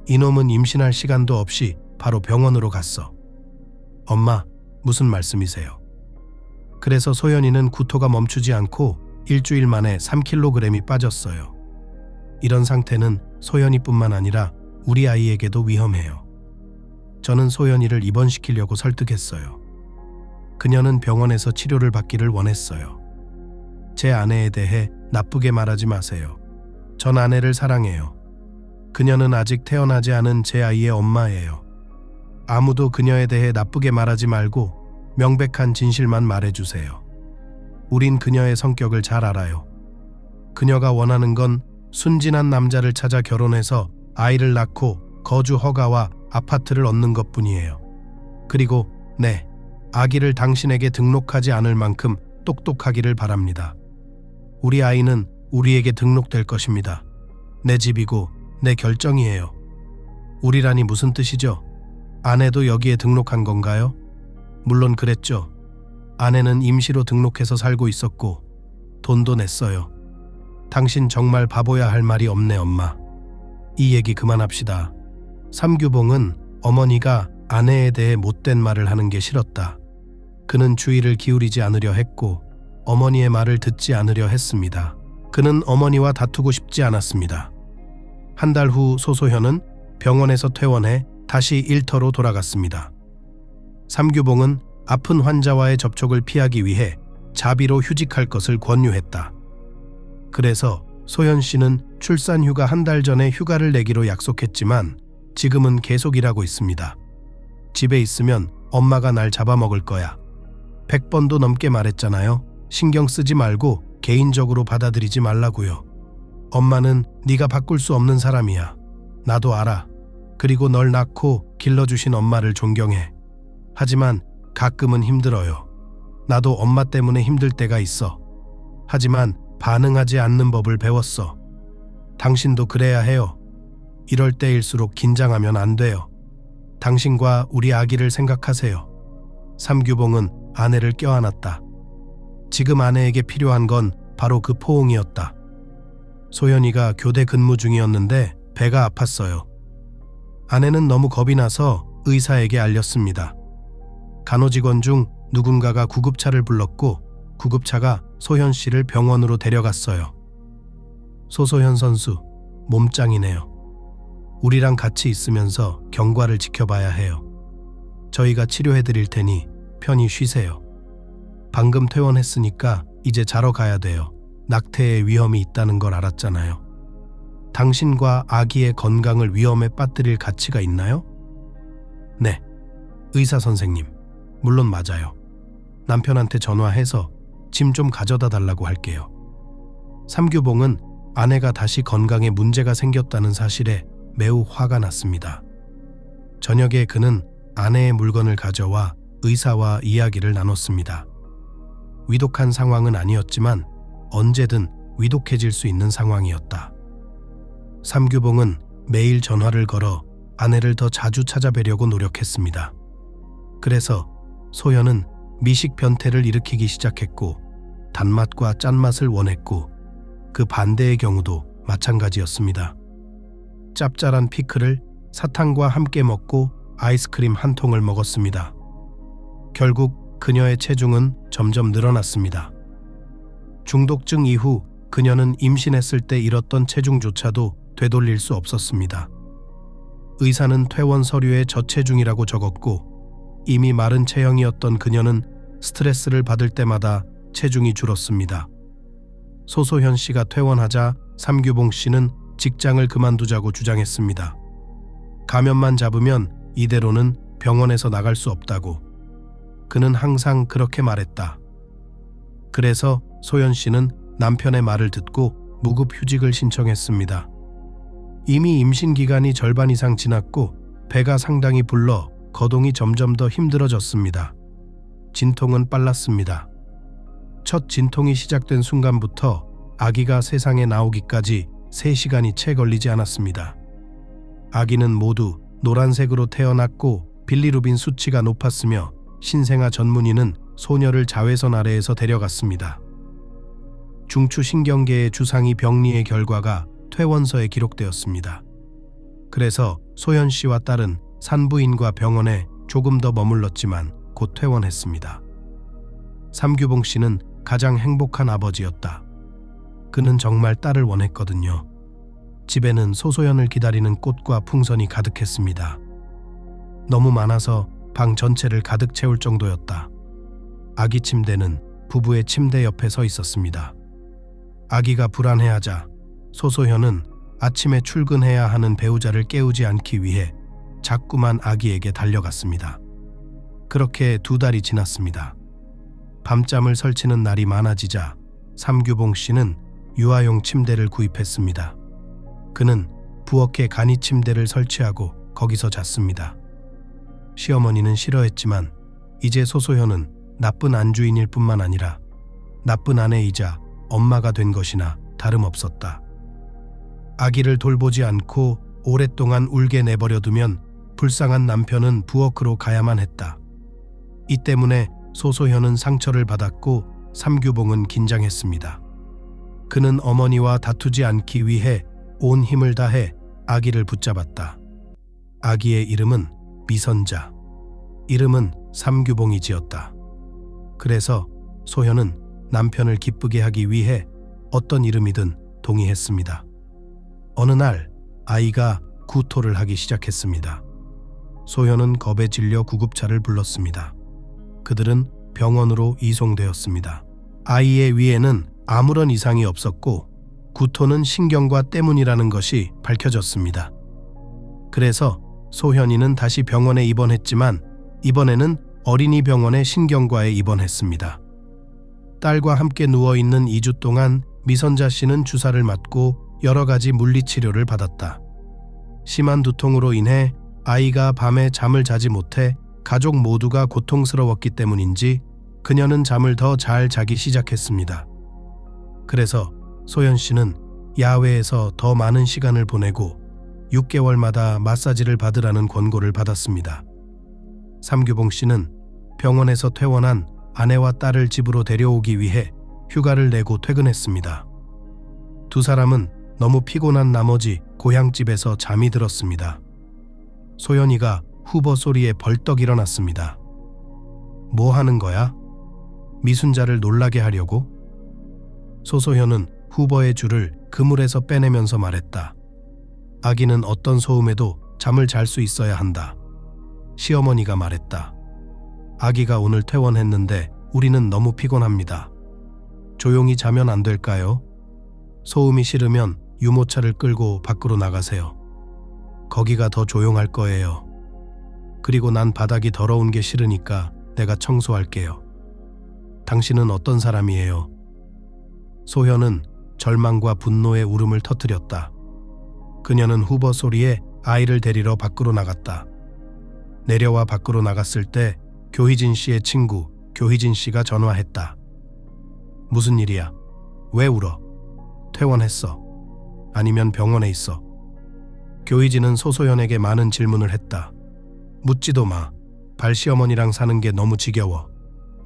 S1: 이놈은 임신할 시간도 없이 바로 병원으로 갔어. 엄마, 무슨 말씀이세요? 그래서 소연이는 구토가 멈추지 않고 일주일 만에 3kg이 빠졌어요. 이런 상태는 소연이뿐만 아니라 우리 아이에게도 위험해요. 저는 소연이를 입원시키려고 설득했어요. 그녀는 병원에서 치료를 받기를 원했어요. 제 아내에 대해 나쁘게 말하지 마세요. 전 아내를 사랑해요. 그녀는 아직 태어나지 않은 제 아이의 엄마예요. 아무도 그녀에 대해 나쁘게 말하지 말고 명백한 진실만 말해주세요. 우린 그녀의 성격을 잘 알아요. 그녀가 원하는 건 순진한 남자를 찾아 결혼해서 아이를 낳고 거주 허가와 아파트를 얻는 것뿐이에요. 그리고 네, 아기를 당신에게 등록하지 않을 만큼 똑똑하기를 바랍니다. 우리 아이는 우리에게 등록될 것입니다. 내 집이고 내 결정이에요. 우리라니 무슨 뜻이죠? 아내도 여기에 등록한 건가요? 물론 그랬죠. 아내는 임시로 등록해서 살고 있었고 돈도 냈어요. 당신 정말 바보야 할 말이 없네 엄마. 이 얘기 그만합시다. 삼규봉은 어머니가 아내에 대해 못된 말을 하는 게 싫었다. 그는 주의를 기울이지 않으려 했고 어머니의 말을 듣지 않으려 했습니다. 그는 어머니와 다투고 싶지 않았습니다. 한 달 후 소소현은 병원에서 퇴원해 다시 일터로 돌아갔습니다. 삼규봉은 아픈 환자와의 접촉을 피하기 위해 자비로 휴직할 것을 권유했다. 그래서 소현 씨는 출산 휴가 한 달 전에 휴가를 내기로 약속했지만 지금은 계속 일하고 있습니다. 집에 있으면 엄마가 날 잡아먹을 거야. 100번도 넘게 말했잖아요. 신경 쓰지 말고 개인적으로 받아들이지 말라고요. 엄마는 네가 바꿀 수 없는 사람이야. 나도 알아. 그리고 널 낳고 길러주신 엄마를 존경해. 하지만 가끔은 힘들어요. 나도 엄마 때문에 힘들 때가 있어. 하지만 반응하지 않는 법을 배웠어. 당신도 그래야 해요. 이럴 때일수록 긴장하면 안 돼요. 당신과 우리 아기를 생각하세요. 삼규봉은 아내를 껴안았다. 지금 아내에게 필요한 건 바로 그 포옹이었다. 소연이가 교대 근무 중이었는데 배가 아팠어요. 아내는 너무 겁이 나서 의사에게 알렸습니다. 간호직원 중 누군가가 구급차를 불렀고 구급차가 소현 씨를 병원으로 데려갔어요. 소소현 선수, 몸짱이네요. 우리랑 같이 있으면서 경과를 지켜봐야 해요. 저희가 치료해드릴 테니 편히 쉬세요. 방금 퇴원했으니까 이제 자러 가야 돼요. 낙태의 위험이 있다는 걸 알았잖아요. 당신과 아기의 건강을 위험에 빠뜨릴 가치가 있나요? 네, 의사 선생님. 물론 맞아요. 남편한테 전화해서 짐 좀 가져다 달라고 할게요. 삼규봉은 아내가 다시 건강에 문제가 생겼다는 사실에 매우 화가 났습니다. 저녁에 그는 아내의 물건을 가져와 의사와 이야기를 나눴습니다. 위독한 상황은 아니었지만 언제든 위독해질 수 있는 상황이었다. 삼규봉은 매일 전화를 걸어 아내를 더 자주 찾아뵈려고 노력했습니다. 그래서 소연은 미식 변태를 일으키기 시작했고 단맛과 짠맛을 원했고 그 반대의 경우도 마찬가지였습니다. 짭짤한 피클을 사탕과 함께 먹고 아이스크림 한 통을 먹었습니다. 결국 그녀의 체중은 점점 늘어났습니다. 중독증 이후 그녀는 임신했을 때 잃었던 체중조차도 되돌릴 수 없었습니다. 의사는 퇴원 서류에 저체중이라고 적었고 이미 마른 체형이었던 그녀는 스트레스를 받을 때마다 체중이 줄었습니다. 소소현 씨가 퇴원하자 삼규봉 씨는 직장을 그만두자고 주장했습니다. 감염만 잡으면 이대로는 병원에서 나갈 수 없다고. 그는 항상 그렇게 말했다. 그래서 소연 씨는 남편의 말을 듣고 무급 휴직을 신청했습니다. 이미 임신 기간이 절반 이상 지났고 배가 상당히 불러 거동이 점점 더 힘들어졌습니다. 진통은 빨랐습니다. 첫 진통이 시작된 순간부터 아기가 세상에 나오기까지 3시간이 채 걸리지 않았습니다. 아기는 모두 노란색으로 태어났고 빌리루빈 수치가 높았으며 신생아 전문의는 소녀를 자외선 아래에서 데려갔습니다. 중추신경계의 주상이 병리의 결과가 퇴원서에 기록되었습니다. 그래서 소연 씨와 딸은 산부인과 병원에 조금 더 머물렀지만 곧 퇴원했습니다. 삼규봉 씨는 가장 행복한 아버지였다. 그는 정말 딸을 원했거든요. 집에는 소소연을 기다리는 꽃과 풍선이 가득했습니다. 너무 많아서 방 전체를 가득 채울 정도였다. 아기 침대는 부부의 침대 옆에 서 있었습니다. 아기가 불안해하자 소소현은 아침에 출근해야 하는 배우자를 깨우지 않기 위해 자꾸만 아기에게 달려갔습니다. 그렇게 2달이 지났습니다. 밤잠을 설치는 날이 많아지자 삼규봉 씨는 유아용 침대를 구입했습니다. 그는 부엌에 간이 침대를 설치하고 거기서 잤습니다. 시어머니는 싫어했지만 이제 소소현은 나쁜 안주인일 뿐만 아니라 나쁜 아내이자 엄마가 된 것이나 다름없었다. 아기를 돌보지 않고 오랫동안 울게 내버려두면 불쌍한 남편은 부엌으로 가야만 했다. 이 때문에 소소현은 상처를 받았고 삼규봉은 긴장했습니다. 그는 어머니와 다투지 않기 위해 온 힘을 다해 아기를 붙잡았다. 아기의 이름은 미선자, 이름은 삼규봉이 지었다. 그래서 소현은 남편을 기쁘게 하기 위해 어떤 이름이든 동의했습니다. 어느 날 아이가 구토를 하기 시작했습니다. 소현은 겁에 질려 구급차를 불렀습니다. 그들은 병원으로 이송되었습니다. 아이의 위에는 아무런 이상이 없었고 구토는 신경과 때문이라는 것이 밝혀졌습니다. 그래서 소현이는 다시 병원에 입원했지만 이번에는 어린이 병원의 신경과에 입원했습니다. 딸과 함께 누워있는 2주 동안 미선자 씨는 주사를 맞고 여러 가지 물리치료를 받았다. 심한 두통으로 인해 아이가 밤에 잠을 자지 못해 가족 모두가 고통스러웠기 때문인지 그녀는 잠을 더 잘 자기 시작했습니다. 그래서 소현 씨는 야외에서 더 많은 시간을 보내고 6개월마다 마사지를 받으라는 권고를 받았습니다. 삼규봉 씨는 병원에서 퇴원한 아내와 딸을 집으로 데려오기 위해 휴가를 내고 퇴근했습니다. 두 사람은 너무 피곤한 나머지 고향집에서 잠이 들었습니다. 소연이가 후보 소리에 벌떡 일어났습니다. 뭐 하는 거야? 미순자를 놀라게 하려고? 소소현은 후보의 줄을 그물에서 빼내면서 말했다. 아기는 어떤 소음에도 잠을 잘 수 있어야 한다. 시어머니가 말했다. 아기가 오늘 퇴원했는데 우리는 너무 피곤합니다. 조용히 자면 안 될까요? 소음이 싫으면 유모차를 끌고 밖으로 나가세요. 거기가 더 조용할 거예요. 그리고 난 바닥이 더러운 게 싫으니까 내가 청소할게요. 당신은 어떤 사람이에요? 소현은 절망과 분노의 울음을 터뜨렸다. 그녀는 후보 소리에 아이를 데리러 밖으로 나갔다. 내려와 밖으로 나갔을 때 교희진 씨의 친구 교희진 씨가 전화했다. 무슨 일이야? 왜 울어? 퇴원했어. 아니면 병원에 있어. 교희진은 소소현에게 많은 질문을 했다. 묻지도 마. 발시어머니랑 사는 게 너무 지겨워.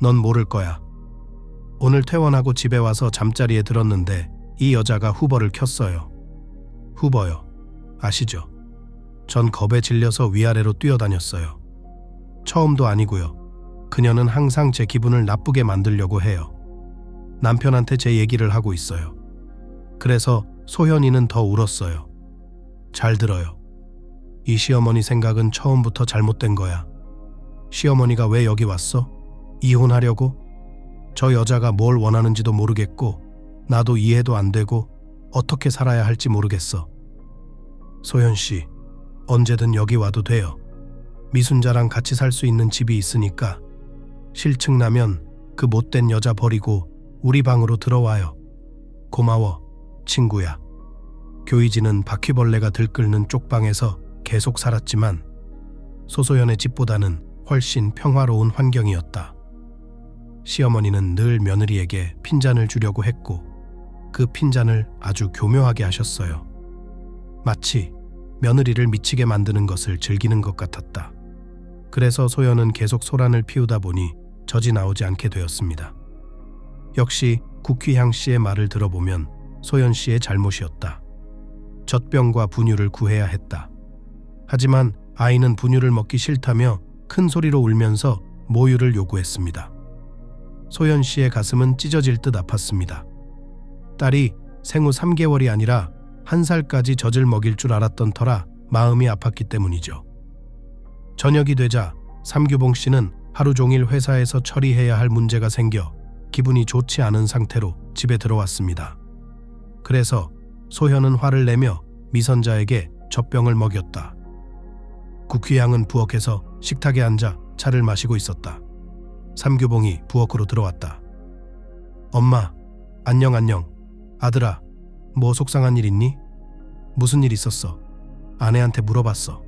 S1: 넌 모를 거야. 오늘 퇴원하고 집에 와서 잠자리에 들었는데 이 여자가 후보를 켰어요. 후보요. 아시죠? 전 겁에 질려서 위아래로 뛰어다녔어요. 처음도 아니고요. 그녀는 항상 제 기분을 나쁘게 만들려고 해요. 남편한테 제 얘기를 하고 있어요. 그래서 소현이는 더 울었어요. 잘 들어요. 이 시어머니 생각은 처음부터 잘못된 거야. 시어머니가 왜 여기 왔어? 이혼하려고? 저 여자가 뭘 원하는지도 모르겠고 나도 이해도 안 되고 어떻게 살아야 할지 모르겠어. 소현 씨, 언제든 여기 와도 돼요. 미순자랑 같이 살 수 있는 집이 있으니까 실증나면 그 못된 여자 버리고 우리 방으로 들어와요. 고마워, 친구야. 교희진은 바퀴벌레가 들끓는 쪽방에서 계속 살았지만 소소현의 집보다는 훨씬 평화로운 환경이었다. 시어머니는 늘 며느리에게 핀잔을 주려고 했고 그 핀잔을 아주 교묘하게 하셨어요. 마치 며느리를 미치게 만드는 것을 즐기는 것 같았다. 그래서 소연은 계속 소란을 피우다 보니 젖이 나오지 않게 되었습니다. 역시 국휘향 씨의 말을 들어보면 소연 씨의 잘못이었다. 젖병과 분유를 구해야 했다. 하지만 아이는 분유를 먹기 싫다며 큰 소리로 울면서 모유를 요구했습니다. 소연 씨의 가슴은 찢어질 듯 아팠습니다. 딸이 생후 3개월이 아니라 1살까지 젖을 먹일 줄 알았던 터라 마음이 아팠기 때문이죠. 저녁이 되자 삼규봉 씨는 하루 종일 회사에서 처리해야 할 문제가 생겨 기분이 좋지 않은 상태로 집에 들어왔습니다. 그래서 소현은 화를 내며 미선자에게 젖병을 먹였다. 국휘양은 부엌에서 식탁에 앉아 차를 마시고 있었다. 삼규봉이 부엌으로 들어왔다. 엄마, 안녕. 아들아, 뭐 속상한 일 있니? 무슨 일 있었어? 아내한테 물어봤어.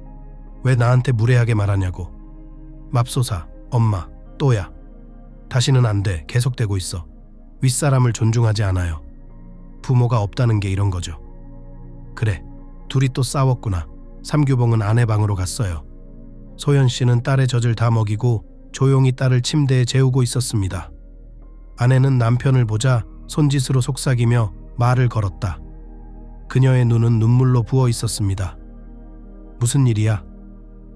S1: 왜 나한테 무례하게 말하냐고. 맙소사, 엄마, 또야. 다시는 안 돼. 계속되고 있어. 윗사람을 존중하지 않아요. 부모가 없다는 게 이런 거죠. 그래, 둘이 또 싸웠구나. 삼규봉은 아내 방으로 갔어요. 소현 씨는 딸의 젖을 다 먹이고 조용히 딸을 침대에 재우고 있었습니다. 아내는 남편을 보자 손짓으로 속삭이며 말을 걸었다. 그녀의 눈은 눈물로 부어 있었습니다. 무슨 일이야?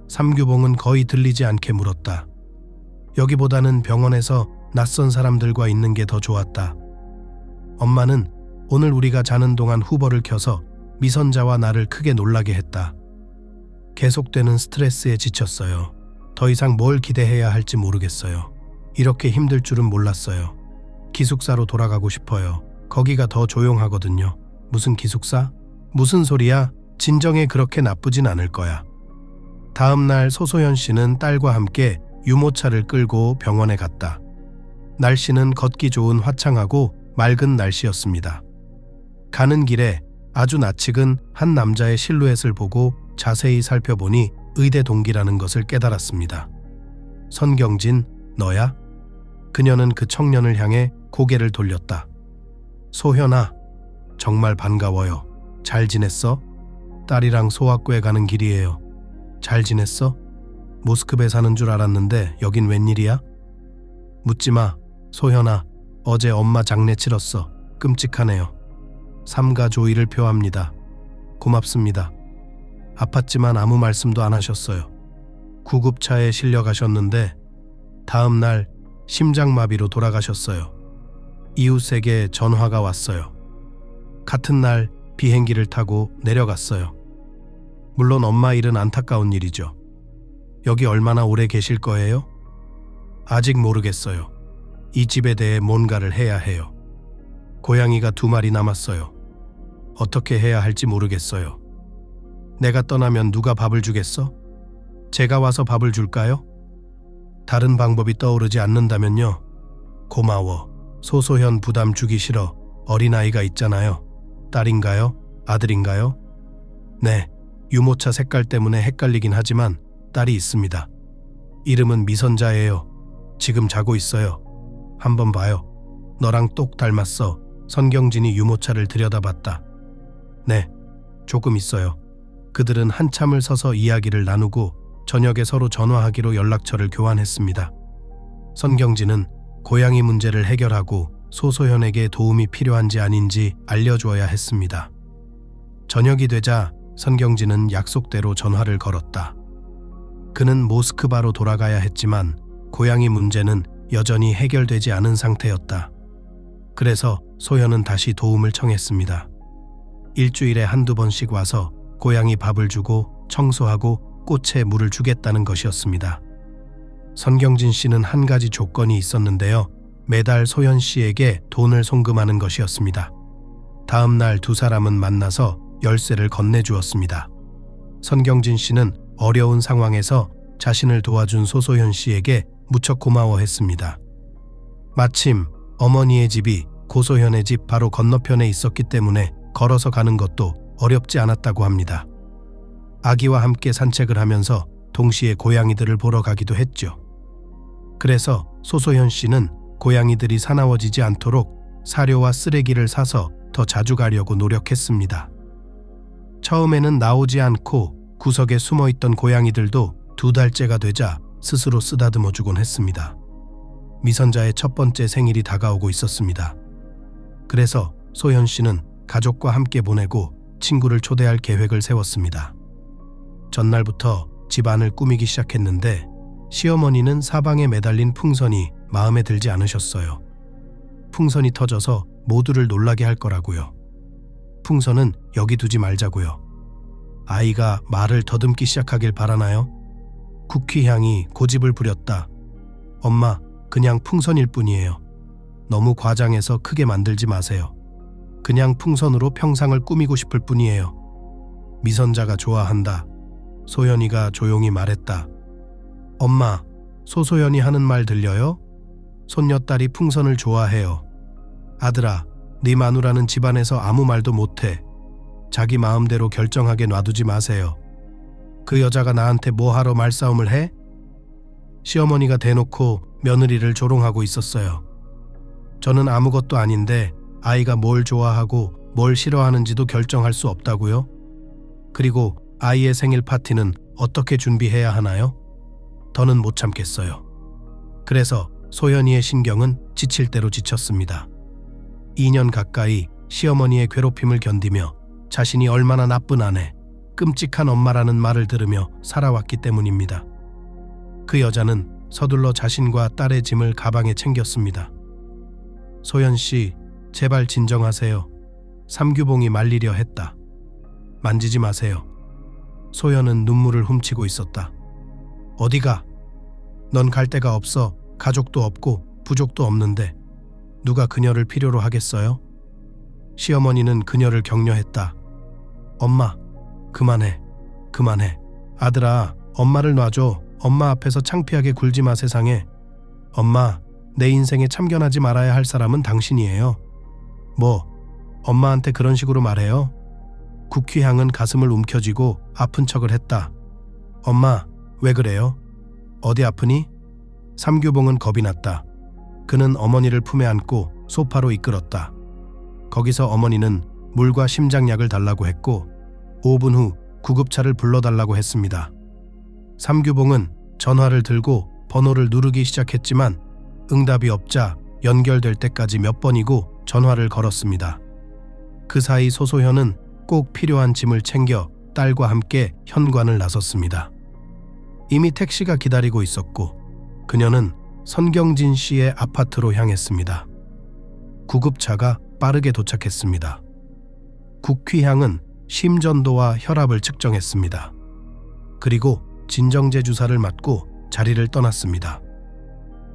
S1: 삼규봉은 거의 들리지 않게 물었다. 여기보다는 병원에서 낯선 사람들과 있는 게 더 좋았다. 엄마는 오늘 우리가 자는 동안 후보를 켜서 미선자와 나를 크게 놀라게 했다. 계속되는 스트레스에 지쳤어요. 더 이상 뭘 기대해야 할지 모르겠어요. 이렇게 힘들 줄은 몰랐어요. 기숙사로 돌아가고 싶어요. 거기가 더 조용하거든요. 무슨 기숙사? 무슨 소리야? 진정에 그렇게 나쁘진 않을 거야. 다음 날 소소현 씨는 딸과 함께 유모차를 끌고 병원에 갔다. 날씨는 걷기 좋은 화창하고 맑은 날씨였습니다. 가는 길에 아주 낯익은 한 남자의 실루엣을 보고 자세히 살펴보니 의대 동기라는 것을 깨달았습니다. 선경진, 너야? 그녀는 그 청년을 향해 고개를 돌렸다. 소현아, 정말 반가워요. 잘 지냈어? 딸이랑 소학교에 가는 길이에요. 잘 지냈어? 모스크바에 사는 줄 알았는데 여긴 웬일이야? 묻지마. 소현아, 어제 엄마 장례 치렀어. 끔찍하네요. 삼가 조의를 표합니다. 고맙습니다. 아팠지만 아무 말씀도 안 하셨어요. 구급차에 실려 가셨는데 다음 날 심장마비로 돌아가셨어요. 이웃에게 전화가 왔어요. 같은 날 비행기를 타고 내려갔어요. 물론 엄마 일은 안타까운 일이죠. 여기 얼마나 오래 계실 거예요? 아직 모르겠어요. 이 집에 대해 뭔가를 해야 해요. 고양이가 2마리 남았어요. 어떻게 해야 할지 모르겠어요. 내가 떠나면 누가 밥을 주겠어? 제가 와서 밥을 줄까요? 다른 방법이 떠오르지 않는다면요. 고마워. 소소현 부담 주기 싫어. 어린아이가 있잖아요. 딸인가요? 아들인가요? 네, 유모차 색깔 때문에 헷갈리긴 하지만 딸이 있습니다. 이름은 미선자예요. 지금 자고 있어요. 한번 봐요. 너랑 똑 닮았어. 선경진이 유모차를 들여다봤다. 네, 조금 있어요. 그들은 한참을 서서 이야기를 나누고 저녁에 서로 전화하기로 연락처를 교환했습니다. 선경진은 고양이 문제를 해결하고 소소현에게 도움이 필요한지 아닌지 알려주어야 했습니다. 저녁이 되자 선경진은 약속대로 전화를 걸었다. 그는 모스크바로 돌아가야 했지만 고양이 문제는 여전히 해결되지 않은 상태였다. 그래서 소현은 다시 도움을 청했습니다. 일주일에 1~2번씩 와서 고양이 밥을 주고 청소하고 꽃에 물을 주겠다는 것이었습니다. 선경진 씨는 한 가지 조건이 있었는데요. 매달 소현 씨에게 돈을 송금하는 것이었습니다. 다음 날 2사람은 만나서 열쇠를 건네주었습니다. 선경진 씨는 어려운 상황에서 자신을 도와준 소소현 씨에게 무척 고마워했습니다. 마침 어머니의 집이 고소현의 집 바로 건너편에 있었기 때문에 걸어서 가는 것도 어렵지 않았다고 합니다. 아기와 함께 산책을 하면서 동시에 고양이들을 보러 가기도 했죠. 그래서 소소현 씨는 고양이들이 사나워지지 않도록 사료와 쓰레기를 사서 더 자주 가려고 노력했습니다. 처음에는 나오지 않고 구석에 숨어있던 고양이들도 2달째가 되자 스스로 쓰다듬어주곤 했습니다. 미선자의 첫 번째 생일이 다가오고 있었습니다. 그래서 소현 씨는 가족과 함께 보내고 친구를 초대할 계획을 세웠습니다. 전날부터 집안을 꾸미기 시작했는데 시어머니는 사방에 매달린 풍선이 마음에 들지 않으셨어요. 풍선이 터져서 모두를 놀라게 할 거라고요. 풍선은 여기 두지 말자고요. 아이가 말을 더듬기 시작하길 바라나요? 쿠키 향이 고집을 부렸다. 엄마, 그냥 풍선일 뿐이에요. 너무 과장해서 크게 만들지 마세요. 그냥 풍선으로 평상을 꾸미고 싶을 뿐이에요. 미선자가 좋아한다. 소연이가 조용히 말했다. 엄마, 소소연이 하는 말 들려요? 손녀딸이 풍선을 좋아해요. 아들아, 네 마누라는 집안에서 아무 말도 못해. 자기 마음대로 결정하게 놔두지 마세요. 그 여자가 나한테 뭐하러 말싸움을 해? 시어머니가 대놓고 며느리를 조롱하고 있었어요. 저는 아무것도 아닌데 아이가 뭘 좋아하고 뭘 싫어하는지도 결정할 수 없다고요? 그리고 아이의 생일 파티는 어떻게 준비해야 하나요? 더는 못 참겠어요. 그래서 소연이의 신경은 지칠 대로 지쳤습니다. 2년 가까이 시어머니의 괴롭힘을 견디며 자신이 얼마나 나쁜 아내, 끔찍한 엄마라는 말을 들으며 살아왔기 때문입니다. 그 여자는 서둘러 자신과 딸의 짐을 가방에 챙겼습니다. 소연 씨, 제발 진정하세요. 삼규봉이 말리려 했다. 만지지 마세요. 소연은 눈물을 훔치고 있었다. 어디가? 넌 갈 데가 없어. 가족도 없고 부족도 없는데 누가 그녀를 필요로 하겠어요? 시어머니는 그녀를 격려했다. 엄마, 그만해. 그만해. 아들아, 엄마를 놔줘. 엄마 앞에서 창피하게 굴지 마 세상에. 엄마, 내 인생에 참견하지 말아야 할 사람은 당신이에요. 뭐, 엄마한테 그런 식으로 말해요? 국휘향은 가슴을 움켜쥐고 아픈 척을 했다. 엄마, 왜 그래요? 어디 아프니? 삼규봉은 겁이 났다. 그는 어머니를 품에 안고 소파로 이끌었다. 거기서 어머니는 물과 심장약을 달라고 했고 5분 후 구급차를 불러달라고 했습니다. 삼규봉은 전화를 들고 번호를 누르기 시작했지만 응답이 없자 연결될 때까지 몇 번이고 전화를 걸었습니다. 그 사이 소소현은 꼭 필요한 짐을 챙겨 딸과 함께 현관을 나섰습니다. 이미 택시가 기다리고 있었고 그녀는 선경진 씨의 아파트로 향했습니다. 구급차가 빠르게 도착했습니다. 국휘향은 심전도와 혈압을 측정했습니다. 그리고 진정제 주사를 맞고 자리를 떠났습니다.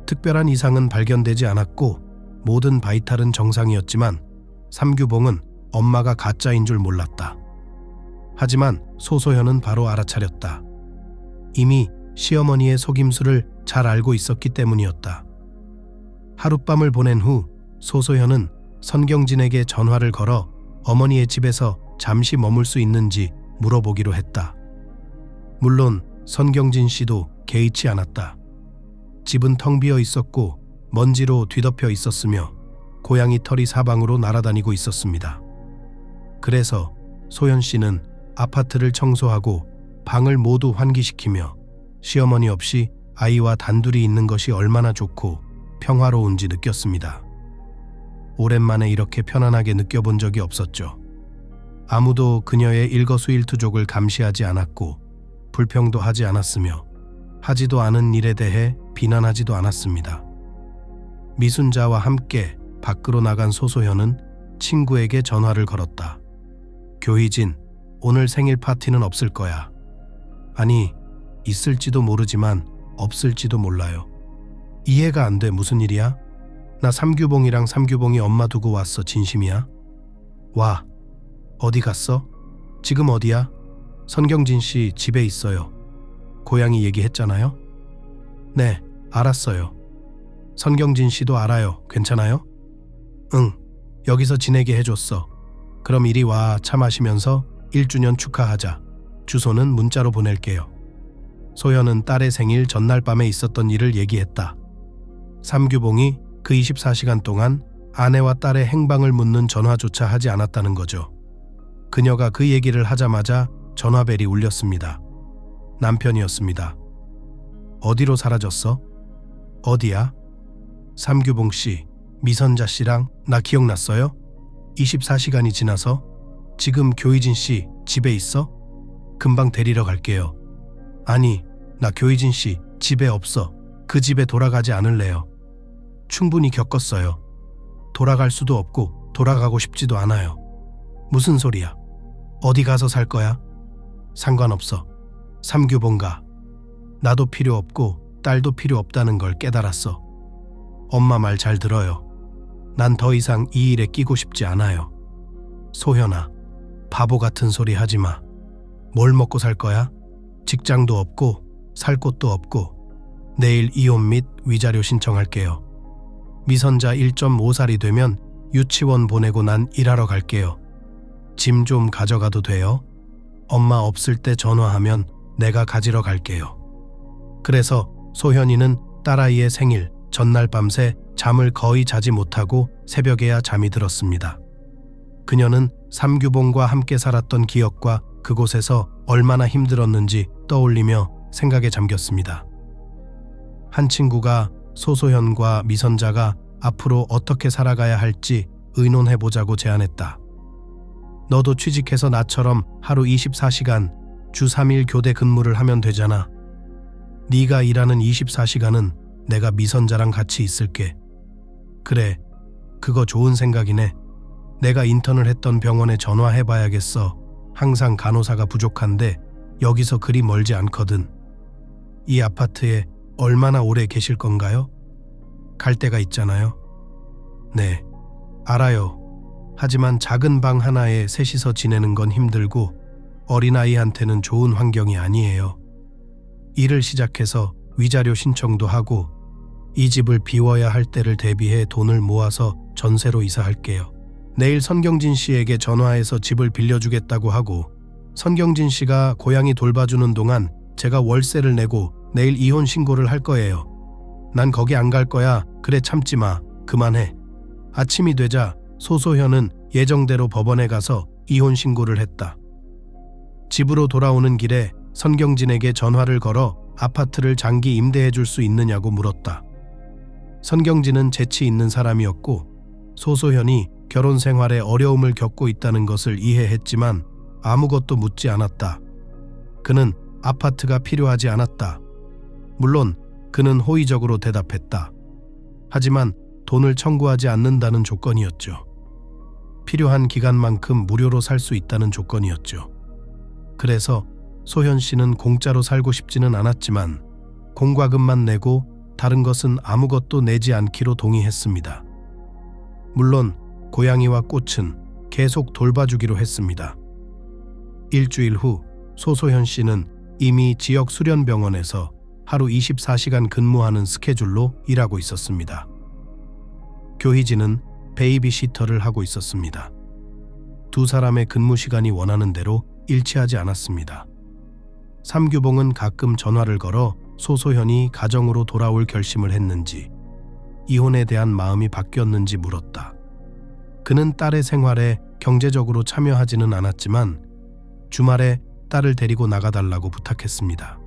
S1: 특별한 이상은 발견되지 않았고 모든 바이탈은 정상이었지만 삼규봉은 엄마가 가짜인 줄 몰랐다. 하지만 소소현은 바로 알아차렸다. 이미 시어머니의 속임수를 잘 알고 있었기 때문이었다. 하룻밤을 보낸 후 소소현은 선경진에게 전화를 걸어 어머니의 집에서 잠시 머물 수 있는지 물어보기로 했다. 물론 선경진 씨도 개의치 않았다. 집은 텅 비어 있었고 먼지로 뒤덮여 있었으며 고양이 털이 사방으로 날아다니고 있었습니다. 그래서 소연 씨는 아파트를 청소하고 방을 모두 환기시키며 시어머니 없이 아이와 단둘이 있는 것이 얼마나 좋고 평화로운지 느꼈습니다. 오랜만에 이렇게 편안하게 느껴본 적이 없었죠. 아무도 그녀의 일거수일투족을 감시하지 않았고 불평도 하지 않았으며 하지도 않은 일에 대해 비난하지도 않았습니다. 미순자와 함께 밖으로 나간 소소현은 친구에게 전화를 걸었다. 교희진, 오늘 생일 파티는 없을 거야. 아니, 있을지도 모르지만 없을지도 몰라요. 이해가 안 돼. 무슨 일이야? 나 삼규봉이랑 삼규봉이 엄마 두고 왔어. 진심이야? 와. 어디 갔어? 지금 어디야? 선경진 씨 집에 있어요. 고양이 얘기했잖아요? 네, 알았어요. 선경진 씨도 알아요. 괜찮아요? 응, 여기서 지내게 해줬어. 그럼 이리 와. 차 마시면서 1주년 축하하자. 주소는 문자로 보낼게요. 소연은 딸의 생일 전날 밤에 있었던 일을 얘기했다. 삼규봉이 그 24시간 동안 아내와 딸의 행방을 묻는 전화조차 하지 않았다는 거죠. 그녀가 그 얘기를 하자마자 전화벨이 울렸습니다. 남편이었습니다. 어디로 사라졌어? 어디야? 삼규봉 씨, 미선자 씨랑 나 기억났어요? 24시간이 지나서? 지금 교희진 씨 집에 있어? 금방 데리러 갈게요. 아니, 나 교희진 씨 집에 없어. 그 집에 돌아가지 않을래요. 충분히 겪었어요. 돌아갈 수도 없고 돌아가고 싶지도 않아요. 무슨 소리야? 어디 가서 살 거야? 상관없어. 삼규봉가. 나도 필요 없고 딸도 필요 없다는 걸 깨달았어. 엄마 말 잘 들어요. 난 더 이상 이 일에 끼고 싶지 않아요. 소현아, 바보 같은 소리 하지 마. 뭘 먹고 살 거야? 직장도 없고 살 곳도 없고. 내일 이혼 및 위자료 신청할게요. 미선자 1.5살이 되면 유치원 보내고 난 일하러 갈게요. 짐 좀 가져가도 돼요? 엄마 없을 때 전화하면 내가 가지러 갈게요. 그래서 소현이는 딸아이의 생일 전날 밤새 잠을 거의 자지 못하고 새벽에야 잠이 들었습니다. 그녀는 삼규봉과 함께 살았던 기억과 그곳에서 얼마나 힘들었는지 떠올리며 생각에 잠겼습니다. 한 친구가 소소현과 미선자가 앞으로 어떻게 살아가야 할지 의논해보자고 제안했다. 너도 취직해서 나처럼 하루 24시간 주 3일 교대 근무를 하면 되잖아. 네가 일하는 24시간은 내가 미선자랑 같이 있을게. 그래, 그거 좋은 생각이네. 내가 인턴을 했던 병원에 전화해봐야겠어. 항상 간호사가 부족한데 여기서 그리 멀지 않거든. 이 아파트에 얼마나 오래 계실 건가요? 갈 데가 있잖아요. 네, 알아요. 하지만 작은 방 하나에 셋이서 지내는 건 힘들고 어린아이한테는 좋은 환경이 아니에요. 일을 시작해서 위자료 신청도 하고 이 집을 비워야 할 때를 대비해 돈을 모아서 전세로 이사할게요. 내일 선경진 씨에게 전화해서 집을 빌려주겠다고 하고 선경진 씨가 고양이 돌봐주는 동안 제가 월세를 내고 내일 이혼 신고를 할 거예요. 난 거기 안 갈 거야. 그래, 참지 마. 그만해. 아침이 되자 소소현은 예정대로 법원에 가서 이혼 신고를 했다. 집으로 돌아오는 길에 선경진에게 전화를 걸어 아파트를 장기 임대해 줄 수 있느냐고 물었다. 선경진은 재치 있는 사람이었고 소소현이 결혼 생활에 어려움을 겪고 있다는 것을 이해했지만 아무것도 묻지 않았다. 그는 아파트가 필요하지 않았다. 물론 그는 호의적으로 대답했다. 하지만 돈을 청구하지 않는다는 조건이었죠. 필요한 기간만큼 무료로 살 수 있다는 조건이었죠. 그래서 소현 씨는 공짜로 살고 싶지는 않았지만 공과금만 내고 다른 것은 아무것도 내지 않기로 동의했습니다. 물론 고양이와 꽃은 계속 돌봐주기로 했습니다. 일주일 후 소소현 씨는 이미 지역 수련병원에서 하루 24시간 근무하는 스케줄로 일하고 있었습니다. 교희진은 베이비시터를 하고 있었습니다. 두 사람의 근무 시간이 원하는 대로 일치하지 않았습니다. 삼규봉은 가끔 전화를 걸어 소소현이 가정으로 돌아올 결심을 했는지, 이혼에 대한 마음이 바뀌었는지 물었다. 그는 딸의 생활에 경제적으로 참여하지는 않았지만 주말에 딸을 데리고 나가달라고 부탁했습니다.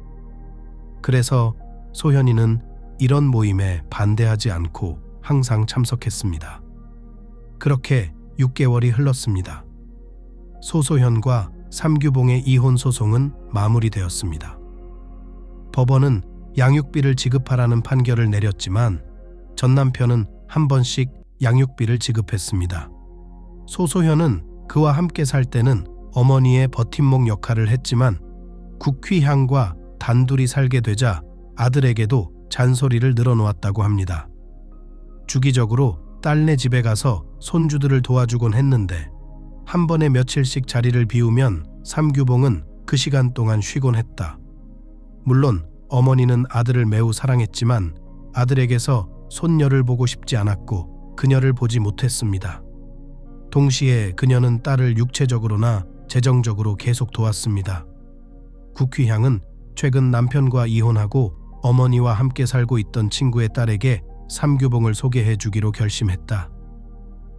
S1: 그래서 소현이는 이런 모임에 반대하지 않고 항상 참석했습니다. 그렇게 6개월이 흘렀습니다. 소소현과 삼규봉의 이혼 소송은 마무리되었습니다. 법원은 양육비를 지급하라는 판결을 내렸지만 전 남편은 한 번씩 양육비를 지급했습니다. 소소현은 그와 함께 살 때는 어머니의 버팀목 역할을 했지만 국휘향과 단둘이 살게 되자 아들에게도 잔소리를 늘어놓았다고 합니다. 주기적으로 딸네 집에 가서 손주들을 도와주곤 했는데 한 번에 며칠씩 자리를 비우면 삼규봉은 그 시간 동안 쉬곤 했다. 물론 어머니는 아들을 매우 사랑했지만 아들에게서 손녀를 보고 싶지 않았고 그녀를 보지 못했습니다. 동시에 그녀는 딸을 육체적으로나 재정적으로 계속 도왔습니다. 국휘향은 최근 남편과 이혼하고 어머니와 함께 살고 있던 친구의 딸에게 삼규봉을 소개해 주기로 결심했다.